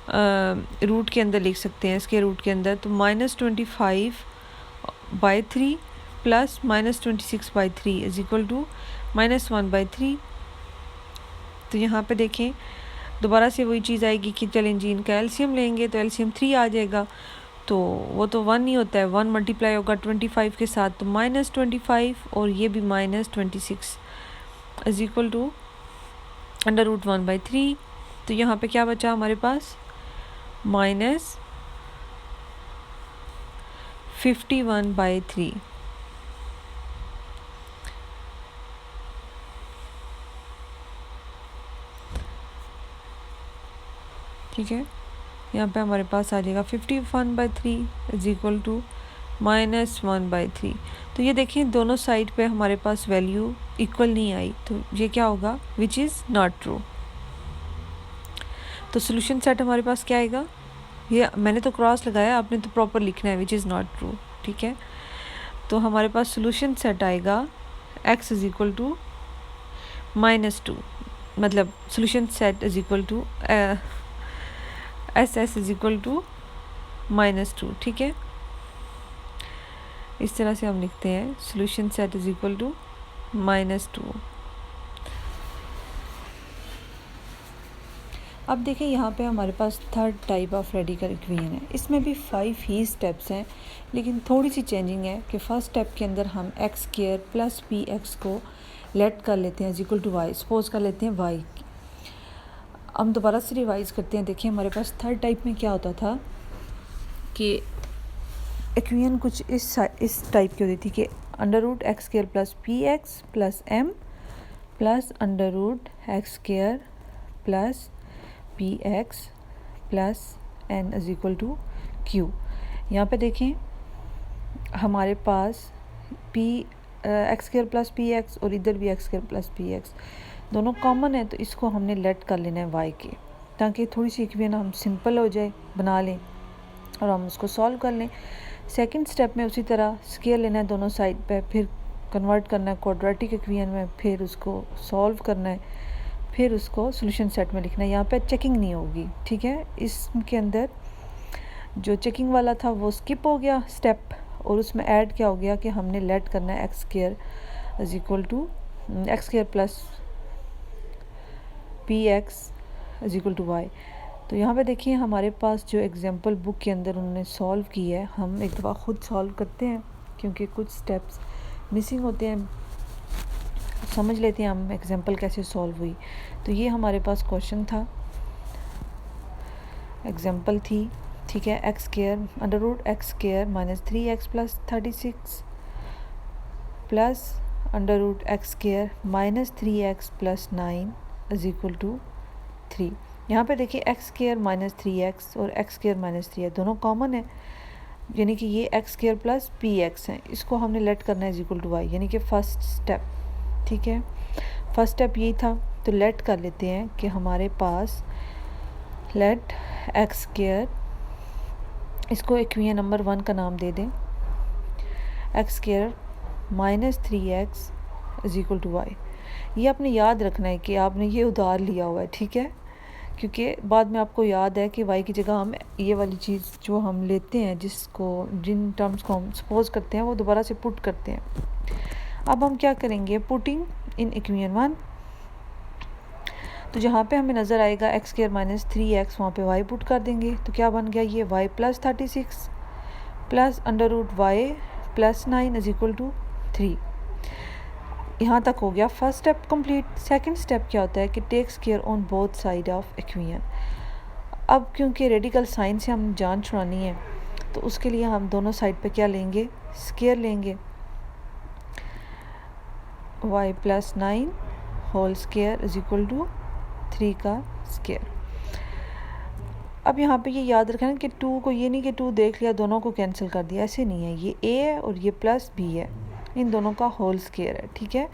रूट के अंदर लिख सकते हैं, इसके रूट के अंदर। तो -25/3 + -26/3 = -1/3। तो यहाँ पे देखें दोबारा से वही चीज़ आएगी कि चलें जी इनका एलसीएम लेंगे, तो एलसीएम 3 आ जाएगा, तो वो तो 1 ही होता है, 1 मल्टीप्लाई होगा 25 के साथ, तो -25 और ये भी -26 = √1/3। तो यहाँ पे क्या बचा हमारे पास -51/3। ठीक है। यहाँ पे हमारे पास आ जाएगा 51/3 इज इक्वल टू -1/3। तो ये देखिए दोनों साइड पे हमारे पास वैल्यू इक्वल नहीं आई, तो ये क्या होगा, विच इज़ नॉट ट्रू। तो सोल्यूशन सेट हमारे पास क्या आएगा, ये मैंने तो क्रॉस लगाया, आपने तो प्रॉपर लिखना है विच इज़ नॉट ट्रू, ठीक है। तो हमारे पास सोल्यूशन सेट आएगा x इज इक्वल टू -2, मतलब solution set is equal to SS is equal to -2, ठीक है। इस तरह से हम लिखते हैं solution set is equal to -2। अब देखिए यहाँ पे हमारे पास third type of radical equation है। इसमें भी 5 ही स्टेप्स हैं, लेकिन थोड़ी सी चेंजिंग है कि फर्स्ट स्टेप के अंदर हम x² + px को लेट कर लेते हैं is equal to y, suppose कर लेते हैं y। हम दोबारा से रिवाइज करते हैं। देखिए हमारे पास थर्ड टाइप में क्या होता था कि इक्वेशन कुछ इस टाइप की होती थी कि √x² + px + m + √x² + px + n is equal to q। यहाँ पे देखें हमारे पास x² + px और इधर भी x² + px दोनों कॉमन है, तो इसको हमने लेट कर लेना है y के, ताकि थोड़ी सी इक्वेशन हम सिंपल हो जाए, बना लें और हम उसको सॉल्व कर लें। सेकंड स्टेप में उसी तरह स्केयर लेना है दोनों साइड पे, फिर कन्वर्ट करना है क्वाड्रेटिक इक्वेशन में, फिर उसको सॉल्व करना है, फिर उसको सोल्यूशन सेट में लिखना है। यहाँ पे चेकिंग नहीं होगी, ठीक है। इसके अंदर जो चेकिंग वाला था वो स्किप हो गया स्टेप, और उसमें ऐड क्या हो गया कि हमने लेट करना है x² is equal to x² + px is equal to y। तो यहाँ पे देखिए हमारे पास जो एग्जांपल बुक के अंदर उन्होंने सॉल्व की है, हम एक दफ़ा ख़ुद सॉल्व करते हैं क्योंकि कुछ स्टेप्स मिसिंग होते हैं। समझ लेते हैं हम एग्जांपल कैसे सॉल्व हुई। तो ये हमारे पास क्वेश्चन था, एग्जांपल थी, ठीक है। x² √x² - 3x + 36 plus √x² - 3x + 9 is equal to 3। यहाँ पे देखिए x² - 3x और x² - 3 दोनों कॉमन है, यानी कि ये x² + px है, इसको हमने लेट करना है इज इक्वल टू y, यानी कि फर्स्ट स्टेप, ठीक है। फर्स्ट स्टेप यही था, तो लेट कर लेते हैं कि हमारे पास लेट x², इसको इक्वेशन नंबर 1 का नाम दे दें, x² - 3x is equal to y। ये आपने याद रखना है कि आपने ये उधार लिया हुआ है, ठीक है, क्योंकि बाद में आपको याद है कि y की जगह हम ये वाली चीज़ जो हम लेते हैं, जिन टर्म्स को हम सपोज करते हैं, वो दोबारा से पुट करते हैं। अब हम क्या करेंगे, पुटिंग इन इक्वेशन 1, तो जहाँ पे हमें नज़र आएगा x² - 3x, वहाँ पे y पुट कर देंगे, तो क्या बन गया, ये y + 36 plus √y + 9 is equal to 3। यहाँ तक हो गया first step complete. Second step क्या होता है कि takes care on both side of equation. अब क्योंकि रेडिकल साइन से हम जान छुड़ानी है, तो उसके लिए हम दोनों साइड पे क्या लेंगे, स्केयर लेंगे, y + 9 whole square is equal to 3 का स्केयर। अब यहाँ पे ये याद रखना कि 2 को, ये नहीं कि 2 देख लिया दोनों को कैंसिल कर दिया, ऐसे नहीं है, ये a है और ये + b है, इन दोनों का होल स्केयर है, ठीक है।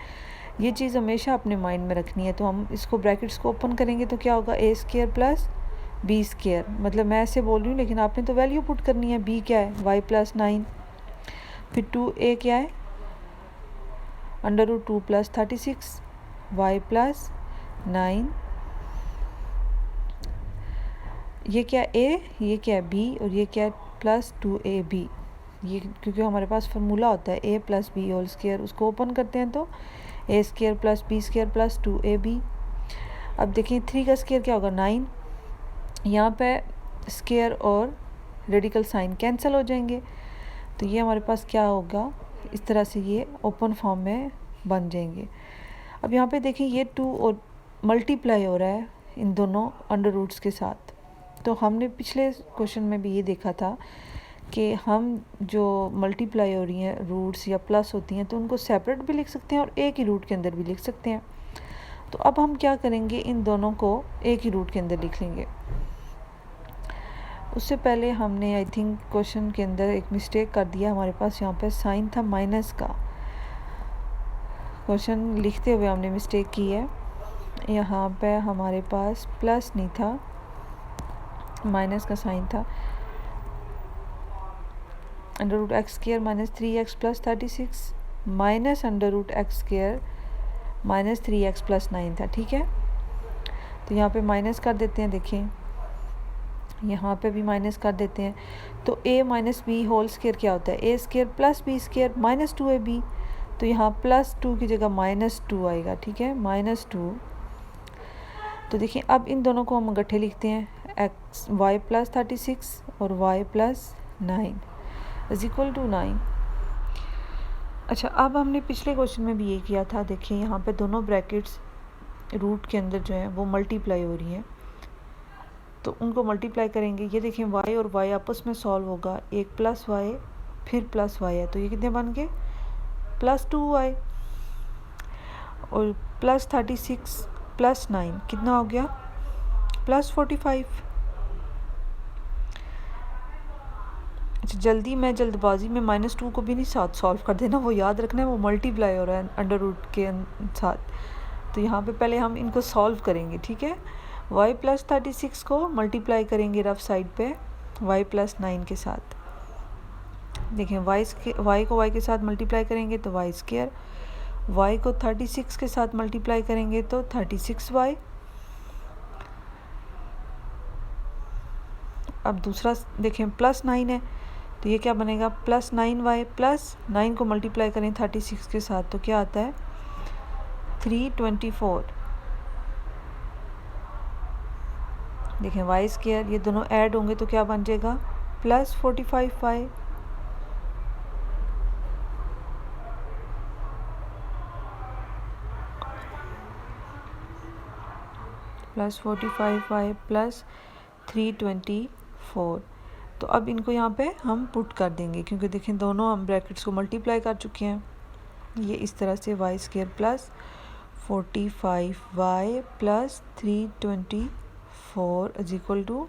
ये चीज़ हमेशा अपने माइंड में रखनी है। तो हम इसको ब्रैकेट्स को ओपन करेंगे तो क्या होगा, a² + b², मतलब मैं ऐसे बोल रही हूँ लेकिन आपने तो वैल्यू पुट करनी है। b क्या है, y + 9, फिर 2a क्या है, √2 + 36, y + 9, ये क्या a, ये क्या b और ये क्या +2ab। ये क्योंकि हमारे पास फार्मूला होता है a + b होल स्केयर, उसको ओपन करते हैं तो a² + b² + 2ab। अब देखिए 3 का स्केयर क्या होगा, 9। यहाँ पे स्केयर और रेडिकल साइन कैंसिल हो जाएंगे, तो ये हमारे पास क्या होगा, इस तरह से ये ओपन फॉर्म में बन जाएंगे। अब यहाँ पे देखिए ये 2 और मल्टीप्लाई हो रहा है इन दोनों अंडर रूट्स के साथ। तो हमने पिछले क्वेश्चन में भी ये देखा था कि हम जो मल्टीप्लाई हो रही हैं रूट्स या प्लस होती हैं, तो उनको सेपरेट भी लिख सकते हैं और एक ही रूट के अंदर भी लिख सकते हैं। तो अब हम क्या करेंगे, इन दोनों को एक ही रूट के अंदर लिख लेंगे। उससे पहले हमने आई थिंक क्वेश्चन के अंदर एक मिस्टेक कर दिया। हमारे पास यहाँ पे साइन था माइनस का, क्वेश्चन लिखते हुए हमने मिस्टेक की है। यहाँ पे हमारे पास प्लस नहीं था, माइनस का साइन था। Under root X square minus 3x plus 36 minus under root X square minus 3x plus 9 था। ठीक है, तो यहाँ पे माइनस कर देते हैं। देखें यहाँ पे भी माइनस कर देते हैं। तो a minus B whole square क्या होता है? a square plus B square minus 2ab। तो यहाँ प्लस 2 की जगह माइनस 2 आएगा। ठीक है, माइनस 2। तो देखिए अब इन दोनों को हम इकट्ठे लिखते हैं, एक्स वाई प्लस 36 और y plus 9 is equal to 9। अच्छा, अब हमने पिछले क्वेश्चन में भी ये किया था। देखिए यहाँ पे दोनों ब्रैकेट्स रूट के अंदर जो है वो मल्टीप्लाई हो रही हैं, तो उनको मल्टीप्लाई करेंगे। ये देखें y और y आपस में सॉल्व होगा, एक प्लस y फिर प्लस y है, तो ये कितने बन गए? प्लस 2y और प्लस 36 प्लस 9 कितना हो गया? प्लस 45। अच्छा, जल्दबाजी में -2 को भी नहीं साथ सॉल्व कर देना, वो याद रखना है वो मल्टीप्लाई हो रहा है अंडर रूट के साथ। तो यहाँ पे पहले हम इनको सॉल्व करेंगे। ठीक है, y प्लस 36 को मल्टीप्लाई करेंगे रफ साइड पे y प्लस 9 के साथ। देखें y को y के साथ मल्टीप्लाई करेंगे तो y स्क्वायर, y को 36 के साथ मल्टीप्लाई करेंगे तो 36y। अब दूसरा देखें प्लस 9 है, तो ये क्या बनेगा? प्लस 9y प्लस 9 को मल्टीप्लाई करें 36 के साथ तो क्या आता है? 324। देखें y स्क्वायर, ये दोनों ऐड होंगे तो क्या बन जाएगा? Plus 45y। Plus 45y plus 324। तो अब इनको यहाँ पे हम पुट कर देंगे, क्योंकि देखें दोनों हम ब्रैकेट्स को मल्टीप्लाई कर चुके हैं। ये इस तरह से y square plus 45y plus 324 is equal to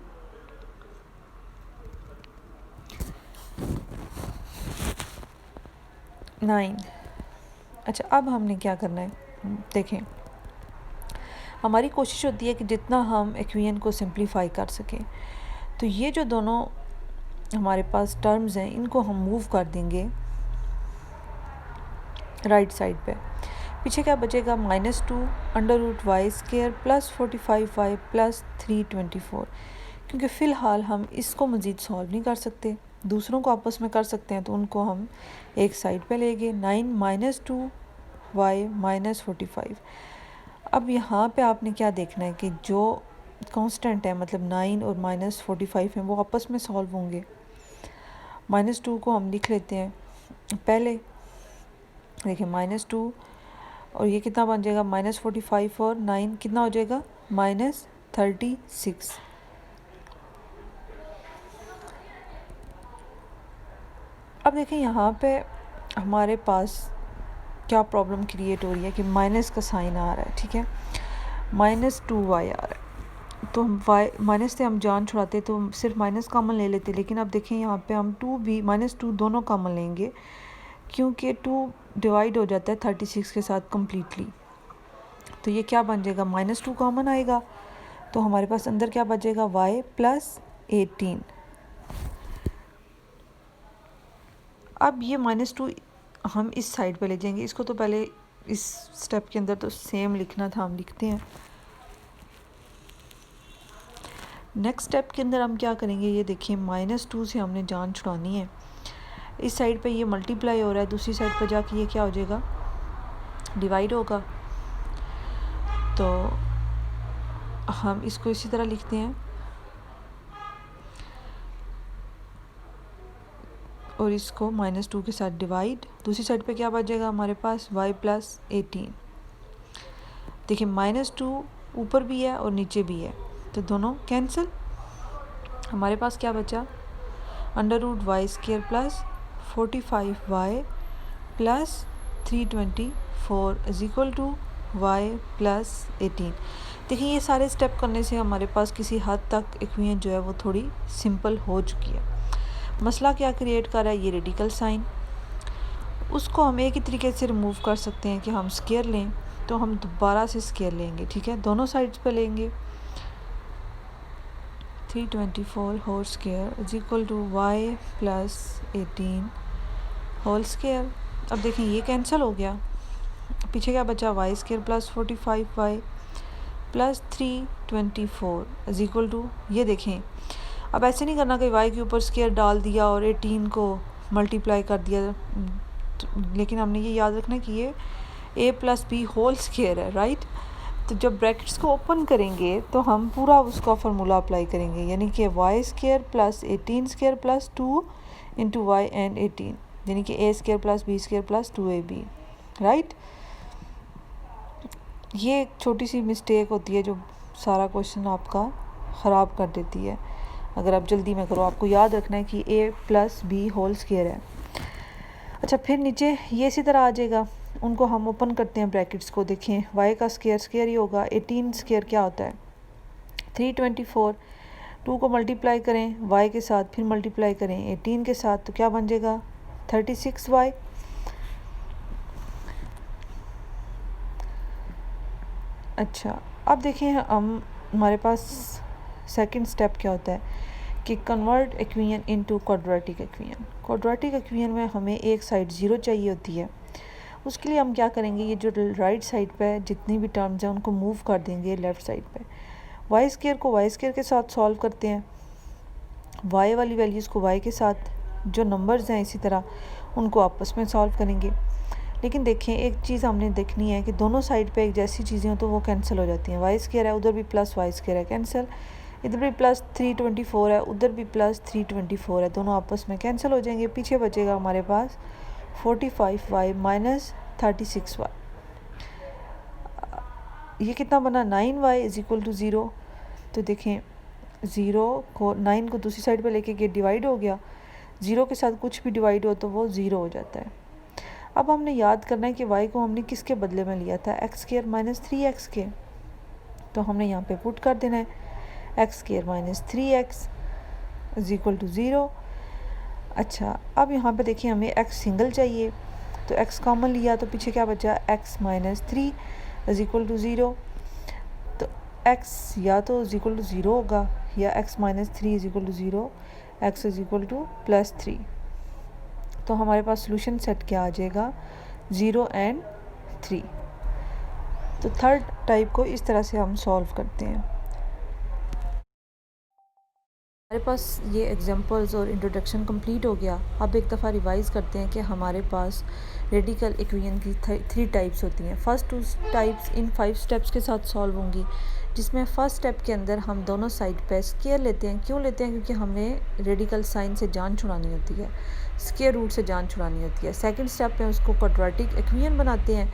9। अच्छा, अब हमने क्या करना है? देखें हमारी कोशिश होती है कि जितना हम इक्वेशन को सिंप्लीफाई कर सकें। तो ये जो दोनों हमारे पास टर्म्स हैं इनको हम मूव कर देंगे राइट साइड पे। पीछे क्या बचेगा? -2 under root Y square plus 45y plus 324। क्योंकि फ़िलहाल हम इसको मज़ीद सॉल्व नहीं कर सकते, दूसरों को आपस में कर सकते हैं, तो उनको हम एक साइड पे लेंगे। 9 - 2y माइनस 45। अब यहाँ पे आपने क्या देखना है कि जो कांस्टेंट है, मतलब 9 और -45 हैं, वो आपस में सॉल्व होंगे। -2 को हम लिख लेते हैं पहले। देखिए -2 और ये कितना बन जाएगा? -45 और 9 कितना हो जाएगा? -36। अब देखें यहाँ पे हमारे पास क्या प्रॉब्लम क्रिएट हो रही है कि माइनस का साइन आ रहा है। ठीक है, -2y आ रहा है, तो हम y माइनस से हम जान छुड़ाते तो हम सिर्फ माइनस कॉमन ले लेते। लेकिन अब देखें यहाँ पे हम 2 भी -2 दोनों कॉमन लेंगे, क्योंकि 2 डिवाइड हो जाता है 36 के साथ कम्प्लीटली। तो ये क्या बन जाएगा? -2 कॉमन आएगा, तो हमारे पास अंदर क्या बचेगा? y plus 18। अब ये -2 हम इस साइड पे ले जाएंगे। इसको तो पहले इस स्टेप के अंदर तो सेम लिखना था, हम लिखते हैं। नेक्स्ट स्टेप के अंदर हम क्या करेंगे? ये देखिए -2 से हमने जान छुड़ानी है। इस साइड पे ये मल्टीप्लाई हो रहा है, दूसरी साइड पे जाके ये क्या हो जाएगा? डिवाइड होगा। तो हम इसको इसी तरह लिखते हैं और इसको -2 के साथ डिवाइड। दूसरी साइड पे क्या बचेगा हमारे पास? y plus 18। देखिए -2 ऊपर भी है और नीचे भी है, तो दोनों कैंसिल। हमारे पास क्या बचा? Under root Y square plus 45y plus 324 is equal to y plus 18। देखिए ये सारे स्टेप करने से हमारे पास किसी हद तक इक्वेशन जो है वो थोड़ी सिंपल हो चुकी है। मसला क्या क्रिएट कर रहा है, ये रेडिकल साइन। उसको हम एक ही तरीके से रिमूव कर सकते हैं कि हम स्क्वायर लें, तो हम दोबारा से स्क्वायर लेंगे, ठीक है, दोनों साइड्स पे लेंगे। 324 whole square is equal to y plus 18 whole square. अब देखें ये कैंसिल हो गया, पीछे क्या बचा, Y square plus 45y plus 324 is equal to, ये देखें अब ऐसे नहीं करना कि y के ऊपर स्क्वायर डाल दिया और 18 को मल्टीप्लाई कर दिया, लेकिन हमने ये याद रखना कि ये a plus B whole square है, राइट। तो जब ब्रैकेट्स को ओपन करेंगे तो हम पूरा उसका फार्मूला अप्लाई करेंगे, यानी कि Y square plus 18 square plus 2 into Y and 18, यानी कि a square plus B square plus 2ab, right. ये एक छोटी सी मिस्टेक होती है जो सारा क्वेश्चन आपका ख़राब कर देती है। अगर आप जल्दी में करो, आपको याद रखना है कि a plus B whole square है। अच्छा, फिर नीचे ये इसी तरह आ जाएगा, उनको हम ओपन करते हैं ब्रैकेट्स को। देखें y का स्क्वायर स्क्वायर ही होगा, 18 स्क्वायर क्या होता है 324, 2 को मल्टीप्लाई करें y के साथ, फिर मल्टीप्लाई करें 18 के साथ, तो क्या बन जाएगा 36y। अच्छा, अब देखें हम हमारे पास सेकंड स्टेप क्या होता है कि convert equation into quadratic equation. Quadratic equation में हमें एक साइड ज़ीरो चाहिए होती है। उसके लिए हम क्या करेंगे, ये जो राइट साइड पे जितनी भी टर्म्स हैं उनको मूव कर देंगे लेफ़्ट साइड पे। वाई स्क्वायर को वाई स्क्वायर के साथ सॉल्व करते हैं, वाई वाली वैल्यूज़ को वाई के साथ, जो नंबर्स हैं इसी तरह उनको आपस में सॉल्व करेंगे। लेकिन देखें एक चीज़ हमने देखनी है कि दोनों साइड पे एक जैसी चीज़ें हो तो वो कैंसिल हो जाती हैं। वाई स्क्वायर है, उधर भी प्लस वाई स्क्वायर है, कैंसिल। इधर भी प्लस 324 है, उधर भी प्लस 324 है, दोनों आपस में कैंसिल हो जाएंगे। पीछे बचेगा हमारे पास 45y माइनस 36y। ये कितना बना 9y इज इक्वल टू 0। तो देखें 0 को 9 को दूसरी साइड पे लेके ये डिवाइड हो गया, 0 के साथ कुछ भी डिवाइड हो तो वो 0 हो जाता है। अब हमने याद करना है कि y को हमने किसके बदले में लिया था, एक्स स्क्वायर माइनस 3x के। तो हमने यहाँ पे पुट कर देना है X square minus 3x is equal to 0। अच्छा, अब यहाँ पे देखिए हमें x सिंगल चाहिए, तो x कॉमन लिया तो पीछे क्या बचा, x minus 3 is equal to 0। तो x या तो इज इक्वल टू 0 होगा या x minus 3 is equal to 0, x is equal to plus 3। तो हमारे पास सोल्यूशन सेट क्या आ जाएगा, 0 एंड 3। तो थर्ड टाइप को इस तरह से हम सॉल्व करते हैं। हमारे पास ये एग्जांपल्स और इंट्रोडक्शन कंप्लीट हो गया। अब एक दफ़ा रिवाइज़ करते हैं कि हमारे पास रेडिकल इक्वेशन की 3 टाइप्स होती हैं। फर्स्ट 2 टाइप्स इन 5 स्टेप्स के साथ सॉल्व होंगी, जिसमें फ़र्स्ट स्टेप के अंदर हम दोनों साइड पे स्क्वायर लेते हैं। क्यों लेते हैं, क्योंकि हमें रेडिकल साइन से जान छुड़ानी होती है, स्क्वायर रूट से जान छुड़ानी होती है। सेकंड स्टेप में उसको क्वाड्रेटिक इक्वेशन बनाते हैं।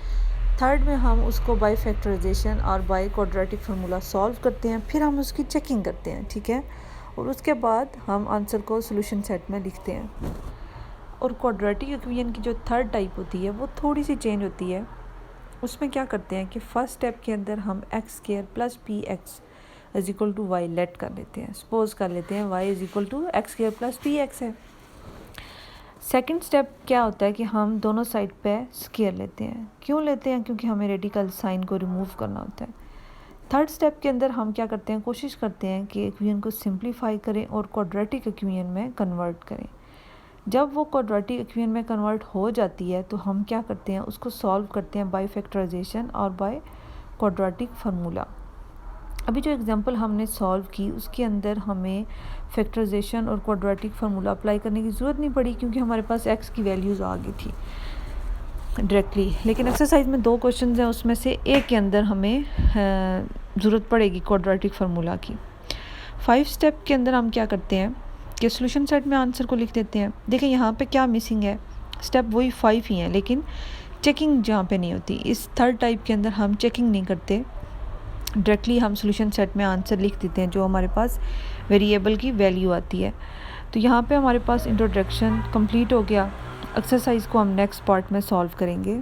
थर्ड में हम उसको बाय फैक्टराइजेशन और बाय क्वाड्रेटिक फार्मूला सॉल्व करते हैं, फिर हम उसकी चेकिंग करते हैं, ठीक है, और उसके बाद हम आंसर को सोल्यूशन सेट में लिखते हैं। और क्वाड्रेटिक इक्वेशन की जो थर्ड टाइप होती है वो थोड़ी सी चेंज होती है। उसमें क्या करते हैं कि फर्स्ट स्टेप के अंदर हम X square plus P X is equal to Y let कर लेते हैं, सपोज कर लेते हैं Y is equal to X square plus P X है। सेकंड स्टेप क्या होता है कि हम दोनों साइड पे स्क्वायर लेते हैं। क्यों लेते हैं, क्योंकि हमें रेडिकल साइन को रिमूव करना होता है। थर्ड स्टेप के अंदर हम क्या करते हैं, कोशिश करते हैं कि इक्वेशन को सिंप्लीफाई करें और क्वाड्रेटिक इक्वेशन में कन्वर्ट करें। जब वो क्वाड्रेटिक इक्वेशन में कन्वर्ट हो जाती है तो हम क्या करते हैं, उसको सॉल्व करते हैं बाय फैक्टराइजेशन और बाय क्वाड्रेटिक फार्मूला। अभी जो एग्जांपल हमने सॉल्व की उसके अंदर हमें फैक्टराइजेशन और क्वाड्रेटिक फार्मूला अप्लाई करने की ज़रूरत नहीं पड़ी, क्योंकि हमारे पास x की वैल्यूज़ आ गई थी डायरेक्टली। लेकिन एक्सरसाइज में 2 क्वेश्चन हैं, उसमें से एक के अंदर हमें ज़रूरत पड़ेगी क्वाड्रेटिक फार्मूला की। 5 स्टेप के अंदर हम क्या करते हैं कि सोल्यूशन सेट में आंसर को लिख देते हैं। देखिए यहाँ पे क्या मिसिंग है, स्टेप वही 5 ही हैं, लेकिन चेकिंग जहाँ पे नहीं होती। इस थर्ड टाइप के अंदर हम चेकिंग नहीं करते, डायरेक्टली हम सोल्यूशन सेट में आंसर लिख देते हैं जो हमारे पास वेरिएबल की वैल्यू आती है। तो यहाँ पे हमारे पास इंट्रोडक्शन कंप्लीट हो गया। एक्सरसाइज को हम नेक्स्ट पार्ट में सॉल्व करेंगे।